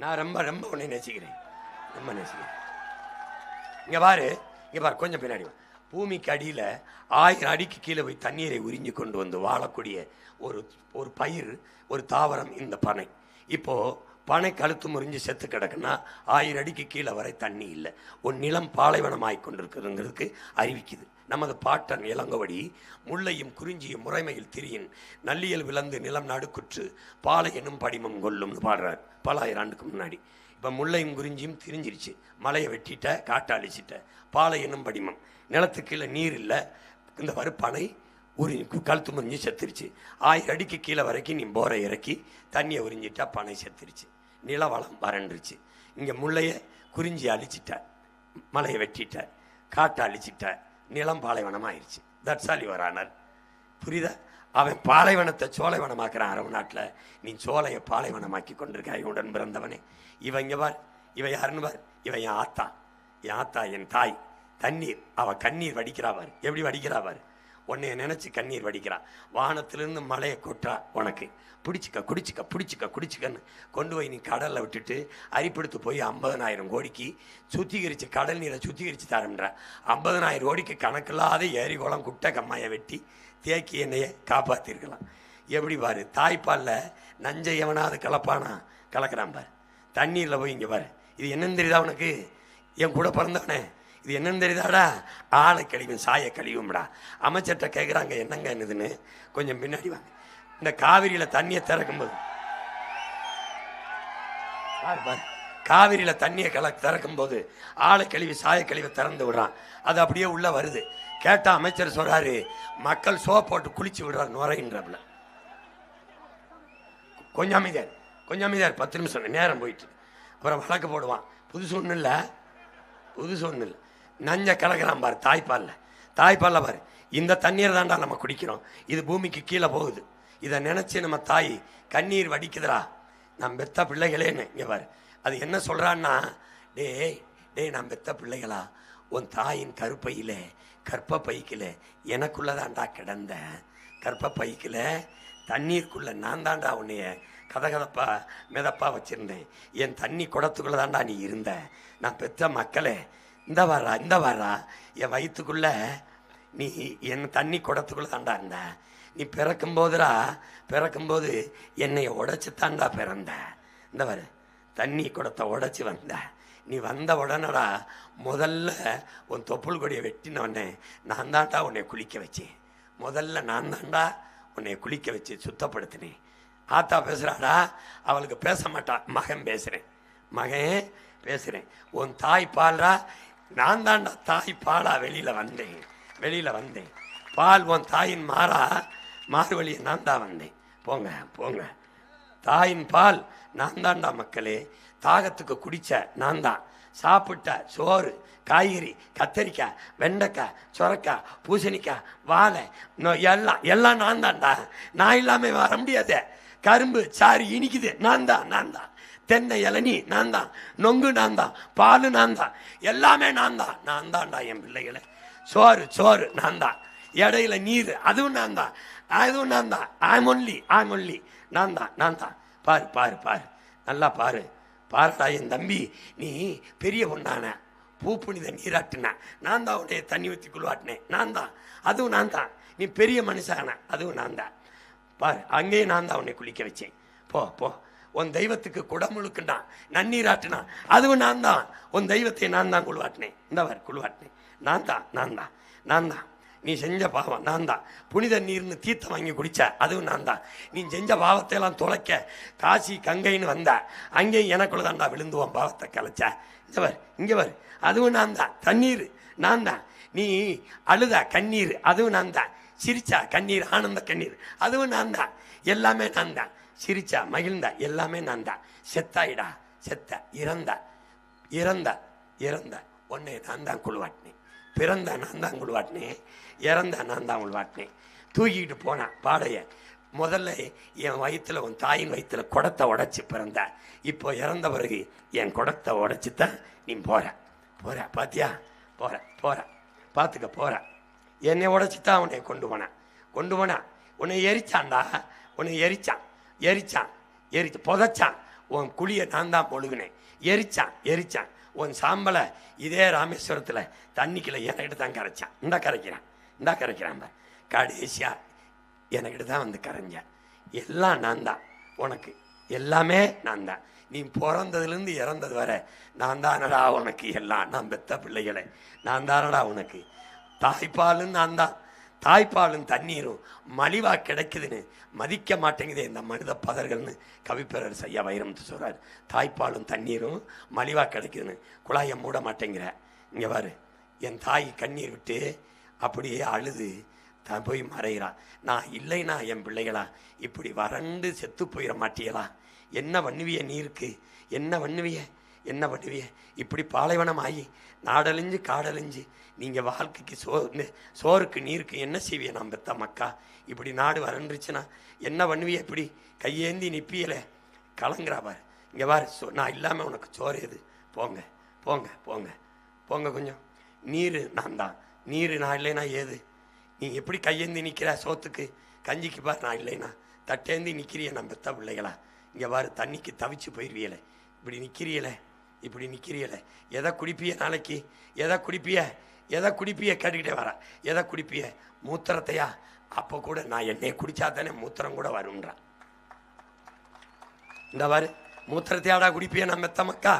[SPEAKER 1] நான் ரொம்ப உன்னை நேசிக்கிறேன், இங்கே பாரு கொஞ்சம் பின்னாடி. பூமிக்கு அடியில் 1000 அடிக்கு கீழே போய் தண்ணீரை உறிஞ்சி கொண்டு வந்து வாழக்கூடிய ஒரு பயிர், ஒரு தாவரம் இந்த பனை. இப்போது பனை கழுத்து முறிஞ்சு செத்து கிடக்குன்னா 1000 அடிக்கு கீழே வரை தண்ணி இல்லை. ஒரு நிலம் பாலைவனமாய் கொண்டிருக்குதுங்கிறதுக்கு அறிவிக்குது. நமது பாட்டன் இளங்கவடி முல்லையும் குறிஞ்சியும் முறைமையில் திரியின் நல்லியல் விளந்து நிலம் நடுக்குற்று பாலை என்னும் படிமம் கொல்லும்னு பாடுறார் பல 1000 ஆண்டுக்கு முன்னாடி. இப்போ முல்லையும் குறிஞ்சியும் திரிஞ்சிருச்சு, மலையை வெட்டிட்ட, காட்டை அழிச்சிட்ட, பாலை என்னும் படிமம். நிலத்துக்கு கீழே நீர் இல்லை, இந்த வரு பனை கழுத்து முறிஞ்சு செத்துருச்சு. 1000 அடிக்கு கீழே வரைக்கும் நீ போரை இறக்கி தண்ணியை உறிஞ்சிட்டா பனை செத்துருச்சு, நிலவளம் வறண்டுருச்சு. இங்கே முல்லையை குறிஞ்சி அழிச்சிட்ட, மலையை வெட்டிட்ட, காட்டை அழிச்சிட்ட, நிலம் பாலைவனமாயிருச்சு. That's all your honour. புரியுதா? அவன் பாலைவனத்தை சோலைவனமாக்குறான் அரபு நாட்டில், நீ சோலையை பாலைவனமாக்கி கொண்டிருக்காய் உடன் பிறந்தவனே. இவன் இங்கே பார், இவன் யாருன்னு பார், இவன் என் ஆத்தா, என் தாய். தண்ணீர், அவள் கண்ணீர் வடிக்கிறா பார், எப்படி வடிக்கிறா பார், உன்னைய நினச்சி கண்ணீர் வடிக்கிறா. வானத்திலிருந்து மலையை கொட்டுறா, உனக்கு குடிச்சிக்கன்னு கொண்டு போய் நீ கடலில் விட்டுட்டு அரிப்படுத்து போய் 50,000 கோடிக்கு சுத்திகரித்து கடல் நீரை சுத்திகரித்து தரம்ன்ற. 50,000 கோடிக்கு கணக்கில்லாத ஏரி குளம் குட்டை கம்மாயை வெட்டி தேக்கி என்னையை காப்பாற்றிருக்கலாம். எப்படி பாரு, தாய்ப்பாலில் நஞ்சை எவனாவது கலக்கிறான் பாரு, தண்ணீரில் போய் இங்கே பாரு. இது என்னன்னு தெரியுதா உனக்கு? என் கூட பிறந்தவனே, இது என்னன்னு தெரியுதாடா? ஆளை கழிவும் சாய கழிவும்டா. அமைச்சர்கிட்ட கேட்குறாங்க என்னங்க என்னதுன்னு. கொஞ்சம் பின்னாடி வாங்க. இந்த காவிரியில் தண்ணியை திறக்கும்போது காவிரியில் தண்ணியை திறக்கும்போது ஆளை கழிவு சாய கழிவை திறந்து விடுறான். அது அப்படியே உள்ள வருது. கேட்டால் அமைச்சர் சொல்றாரு, மக்கள் சோப் போட்டு குளிச்சு விடுறாரு நுரையின்றப்பல. கொஞ்சம் அமைதியார் 10 நிமிஷம் நேரம் போயிட்டு அப்புறம் வழக்கு போடுவான். புதுசு ஒன்றும் இல்லை, நஞ்ச கலக்கிறான் பாரு தாய்ப்பாலில் பாரு. இந்த தண்ணீர் தாண்டா நம்ம குடிக்கிறோம், இது பூமிக்கு கீழே போகுது. இதை நினச்சி நம்ம தாய் கண்ணீர் வடிக்குதுடா, நம்ம பெத்த பிள்ளைகளேன்னு. இங்கே பாரு, அது என்ன சொல்கிறான்னா, டேய் நான் பெத்த பிள்ளைகளா, உன் தாயின் கருப்பையில கற்ப பைக்கில் எனக்குள்ளதாண்டா கிடந்த கற்ப பைக்கில் தண்ணீருக்குள்ள நான் தாண்டா உன்னைய கதகதப்பா மிதப்பா வச்சிருந்தேன். என் தண்ணி குடத்துக்குள்ள தாண்டா நீ இருந்த. நான் பெற்ற மக்களே இந்த வாரா என் வயிற்றுக்குள்ள நீ என் தண்ணி குடத்துக்குள்ள தாண்டா இருந்த. நீ பிறக்கும்போது என்னைய உடைச்சு தாண்டா பிறந்த. இந்த வர தண்ணி குடத்தை உடைச்சி வந்த. நீ வந்த உடனடா முதல்ல உன் தொப்புள் கொடியை வெட்டினோடனே நான் தாண்டா உன்னை குளிக்க வச்சேன். முதல்ல நான் தாண்டா உன்னை குளிக்க வச்சு சுத்தப்படுத்தினேன். ஆத்தா பேசுகிறாடா, அவளுக்கு பேச மாட்டான். மகன் பேசுகிறேன். உன் தாய் பால்ரா, நான் தாண்டா தாய் பாலா வெளியில் வந்தேன். பால் உன் தாயின் மாறு வழியை நான் தான் வந்தேன். போங்க தாயின் பால் நான் தாண்டா மக்களே. தாகத்துக்கு குடிச்ச நான் தான். சாப்பிட்ட சோறு, காய்கறி, கத்தரிக்காய், வெண்டைக்காய், சுரக்காய், பூசணிக்காய், வாழை எல்லாம் நான் தான்டா. நான் இல்லாமல் வர முடியாது. கரும்பு சாறு இனிக்குது நான் தான். தென்னை இளநீ நான் தான். நொங்கு நான் தான். பால் நான் தான். எல்லாமே நான் தான்டா என் பிள்ளைகளை. சோறு நான் தான். இடையில நீர் அதுவும் நான் தான். ஐம் ஒன்லி நான் தான். பாரு நல்லா பாருடா என் தம்பி. நீ பெரிய பொண்ணான பூ புனித நீராட்டின நான் தான். உடைய தண்ணி ஊற்றி குழுவாட்டினேன் நான் தான். அதுவும் நான் தான். நீ பெரிய மனுஷான அதுவும் நான் தான். பாரு அங்கேயே நான் தான் உன்னை குளிக்க வச்சேன். போ உன் தெய்வத்துக்கு குடமுழுக்குண்டா நன்னீராட்டினா அதுவும் நான் தான். உன் தெய்வத்தை நான் தான் குழுவாட்டினேன். குழுவாட்டினேன் நான் தான். நீ செஞ்ச பாவம் நான் தான். புனித நீர்னு தீர்த்தம் வாங்கி குடிச்ச அதுவும் நான் தான். நீ செஞ்ச பாவத்தை எல்லாம் தொலைக்க காசி கங்கைன்னு வந்த அங்கேயும் எனக்குள்ள தான்டா விழுந்துவோம் பாவத்தை கலைச்ச. இங்கே வரு அதுவும் நான் தான். தண்ணீர் நான் தான். நீ அழுத கண்ணீர் அதுவும் நான் தான். சிரிச்சா கண்ணீர் ஆனந்த கண்ணீர் அதுவும் நான் தான். எல்லாமே நான் தான். சிரிச்சா மகிழ்ந்த எல்லாமே நான் தான். செத்த இறந்த உன்னை நான் தான் குழுவாட்டினேன். பிறந்த நான் தான் குழுவாட்டினேன். இறந்த நான் தான் குழுவாட்டினேன். தூக்கிட்டு போனேன் பாடையை. முதல்ல என் வயிற்றுல உன் தாயின் வயிற்றுல குடத்தை உடைச்சி பிறந்த. இப்போ இறந்த பிறகு என் குடத்தை உடைச்சி தான் நீ போற பாத்தியா? போற என்னை உடைச்சித்தான் உன்னை கொண்டு போனான். உன்னை எரிச்சான் புதைச்சான். உன் குழியை நான் தான் பொழுகினேன். எரிச்சான். உன் சாம்பலை இதே ராமேஸ்வரத்தில் தண்ணிக்குள்ள என்கிட்ட தான் கரைச்சான். இந்தா கரைக்கிறான் கடைசியா என்கிட்ட தான் வந்து கரைஞ்சேன். எல்லாம் நான் தான். உனக்கு எல்லாமே நான் தான். நீ பிறந்ததுலேருந்து இறந்தது வர நான் தானடா உனக்கு எல்லாம். நான் பெத்த பிள்ளைகளை நான் தானடா உனக்கு. தாய்ப்பாலும் நான் தான். தாய்ப்பாலும் தண்ணீரும் மலிவா கிடைக்குதுன்னு மதிக்க மாட்டேங்குதே இந்த மனித பதர்கள்னு கவிப்பேரரசு ஐயா வைரமுத்து சொல்றாரு. தாய்ப்பாலும் தண்ணீரும் மலிவா கிடைக்குதுன்னு குழாயை மூட மாட்டேங்கிற. இங்கே பாரு, என் தாய் கண்ணீர் விட்டு அப்படியே அழுது தான் போய் மறைகிறான். நான் இல்லைனா என் பிள்ளைகளா இப்படி வறண்டு செத்து போயிட மாட்டியலா? என்ன பண்ணுவிய நீருக்கு? என்ன பண்ணுவிய இப்படி பாலைவனம் ஆகி நாடழிஞ்சு காடழிஞ்சு நீங்கள் வாழ்க்கைக்கு சோறுக்கு நீருக்கு என்ன செய்விய? நான் பெத்த மக்கா இப்படி நாடு வறண்டுருச்சுன்னா என்ன பண்ணுவிய? இப்படி கையேந்தி நிற்பியலை கலங்குறா பாரு. இங்கே பாரு, நான் இல்லாமல் உனக்கு சோறு எது? போங்க கொஞ்சம். நீர் நான் தான். நீர் நான் இல்லைனா ஏது? நீ எப்படி கையேந்தி நிற்கிற சோத்துக்கு கஞ்சிக்கு பாரு? நான் இல்லைனா தட்டேந்தி நிற்கிறிய நம்ம பெத்த பிள்ளைகளா? இங்கே பாரு, தண்ணிக்கு தவிச்சு போயிடுவியலை. இப்படி நிற்கிறியலை. எதை குடிப்பிய நாளைக்கு? எதை குடிப்பிய கேட்டுக்கிட்டே வர. எதை குடிப்பிய? மூத்திரத்தையா? அப்போ கூட நான் என்னை குடிச்சா தானே மூத்திரம் கூட வரும்ன்றான். இந்த பாரு, மூத்திரத்தையாடா குடிப்பிய நம்ம மெத்த மக்கா?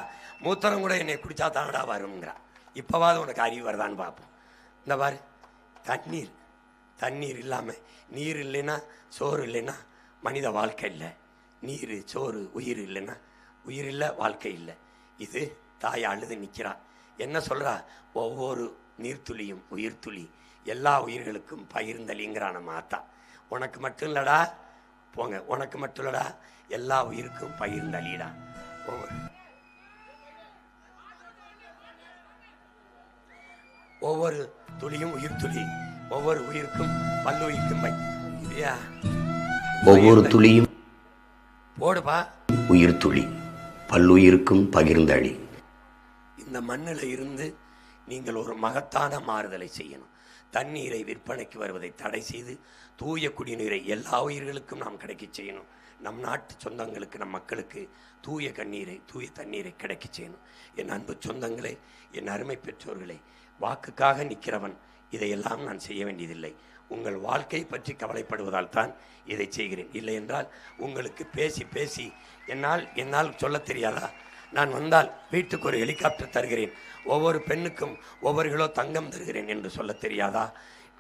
[SPEAKER 1] மூத்திரம் கூட என்னை குடிச்சா தானடா வருங்கிறா. இப்போவாது உனக்கு அறிவு வருதான்னு பார்ப்போம். இந்த பாரு, தண்ணீர் இல்லாமல் நீர் இல்லைன்னா சோறு இல்லைன்னா மனித வாழ்க்கை இல்லை. நீர் சோறு உயிர் இல்லைன்னா உயிர் இல்லை, வாழ்க்கை இல்லை. இது தாய் அழுது நிற்கிறா. என்ன சொல்கிறா? ஒவ்வொரு நீர்த்துளியும் உயிர் துளி, எல்லா உயிர்களுக்கும் பகிர்ந்தளிங்கிறா நம்ம ஆத்தா. உனக்கு மட்டும் இல்லடா, உனக்கு மட்டும் இல்லடா, எல்லா உயிருக்கும் பகிர்ந்தளிடா. ஒவ்வொரு துளியும் உயிர் துளி, ஒவ்வொரு உயிருக்கும் பல்லுயிருக்கும் இல்லையா?
[SPEAKER 2] ஒவ்வொரு துளியும்
[SPEAKER 1] போடுப்பா
[SPEAKER 2] உயிர் துளி, பல்லுயிருக்கும் பகிர்ந்தளி.
[SPEAKER 1] இந்த மண்ணில் இருந்து நீங்கள் ஒரு மகத்தான மாறுதலை செய்யணும். தண்ணீரை விற்பனைக்கு வருவதை தடை செய்து தூய குடிநீரை எல்லா உயிர்களுக்கும் நாம் கிடைக்க செய்யணும். நம் நாட்டு சொந்தங்களுக்கு, நம் மக்களுக்கு தூய தண்ணீரை கிடைக்க செய்யணும். என் அன்பு சொந்தங்களே, என் அருமை பெற்றோர்களே, வாக்குக்காக நிற்கிறவன் இதையெல்லாம் நான் செய்ய வேண்டியதில்லை. உங்கள் வாழ்க்கை பற்றி கவலைப்படுவதால் தான் இதை செய்கிறேன். இல்லை என்றால் உங்களுக்கு பேசி பேசி என்னால் சொல்ல தெரியாதா? நான் வந்தால் வீட்டுக்கு ஒரு ஹெலிகாப்டர் தருகிறேன், ஒவ்வொரு பெண்ணுக்கும் ஒவ்வொரு கிலோ தங்கம் தருகிறேன் என்று சொல்ல தெரியாதா?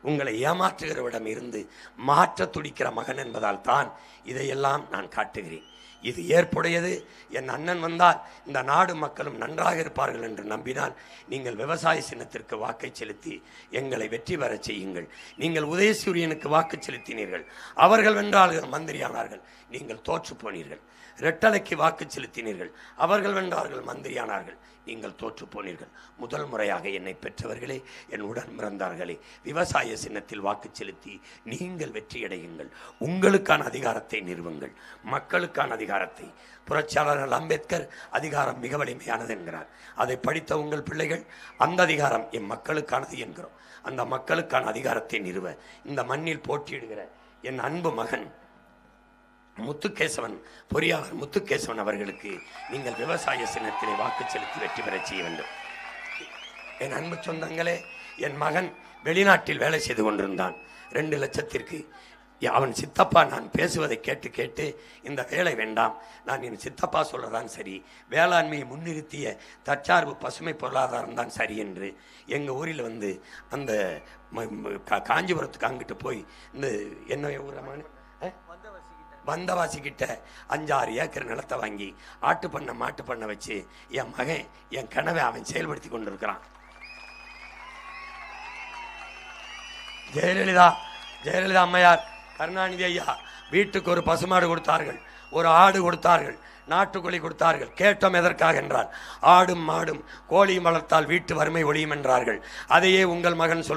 [SPEAKER 1] உங்களை ஏமாற்றுகிறவிடம் இருந்து மாற்ற துடிக்கிற மகன் என்பதால் தான் இதையெல்லாம் நான் காட்டுகிறேன். இது ஏற்புடையது. என் அண்ணன் வந்தால் இந்த நாடு மக்களும் நன்றாக இருப்பார்கள் என்று நம்பினால் நீங்கள் விவசாய சின்னத்திற்கு வாக்கை செலுத்தி எங்களை வெற்றி பெற செய்யுங்கள். நீங்கள் உதயசூரியனுக்கு வாக்கு செலுத்தினீர்கள், அவர்கள் வென்றார்கள், மந்திரியானார்கள். நீங்கள் தோற்று போனீர்கள். ரெட்டலைக்கு வாக்கு செலுத்தினீர்கள், அவர்கள் வென்றார்கள், மந்திரியானார்கள். நீங்கள் தோற்று போனீர்கள். முதல் முறையாக என்னை பெற்றவர்களே, என் உடன் பிறந்தார்களே, விவசாய சின்னத்தில் வாக்கு செலுத்தி நீங்கள் வெற்றியடையுங்கள். உங்களுக்கான அதிகாரத்தை நிறுவுங்கள், மக்களுக்கான அதிகாரத்தை. புரட்சியாளர் அம்பேத்கர் அதிகாரம் மிக வலிமையானது என்கிறார். அதை படித்த உங்கள் பிள்ளைகள் அந்த அதிகாரம் என் மக்களுக்கானது என்கிறோம். அந்த மக்களுக்கான அதிகாரத்தை நிறுவ இந்த மண்ணில் போட்டியிடுகிற என் அன்பு மகன் முத்துகேசவன், பொறியாளர் முத்துகேசவன் அவர்களுக்கு நீங்கள் விவசாய சின்னத்திலே வாக்கு செலுத்தி வெற்றி பெற செய்ய வேண்டும். என் அன்பு சொந்தங்களே, என் மகன் வெளிநாட்டில் வேலை செய்து கொண்டிருந்தான். 2 லட்சத்திற்கு. அவன் சித்தப்பா நான் பேசுவதை கேட்டு கேட்டு இந்த வேலை வேண்டாம், நான் என் சித்தப்பா சொல்றதான் சரி, வேளாண்மையை முன்னிறுத்திய தற்சார்பு பசுமை பொருளாதாரம் தான் சரி என்று எங்கள் ஊரில் வந்து அந்த காஞ்சிபுரத்துக்கு அங்கிட்டு போய் இந்த என்ன ஊரமான வந்தவாசி கிட்ட 5-6 ஏக்கர் நிலத்தை வாங்கி ஆட்டு பண்ண மாட்டு பண்ண வச்சு என் மகன் என் கனவை அவன் செயல்படுத்தி கொண்டிருக்கிறான். ஜெயலலிதா அம்மையார், கருணாநிதி ஐயா வீட்டுக்கு ஒரு பசுமாடு கொடுத்தார்கள், ஒரு ஆடு கொடுத்தார்கள், நாட்டுக்கோழி கொடுத்தார்கள். கேட்டோம் எதற்காக என்றால் ஆடும் மாடும் கோழியும் வளர்த்தால் வீட்டு வறுமை ஒழியும் என்றார்கள். அதையே உங்கள் மகன் சொல்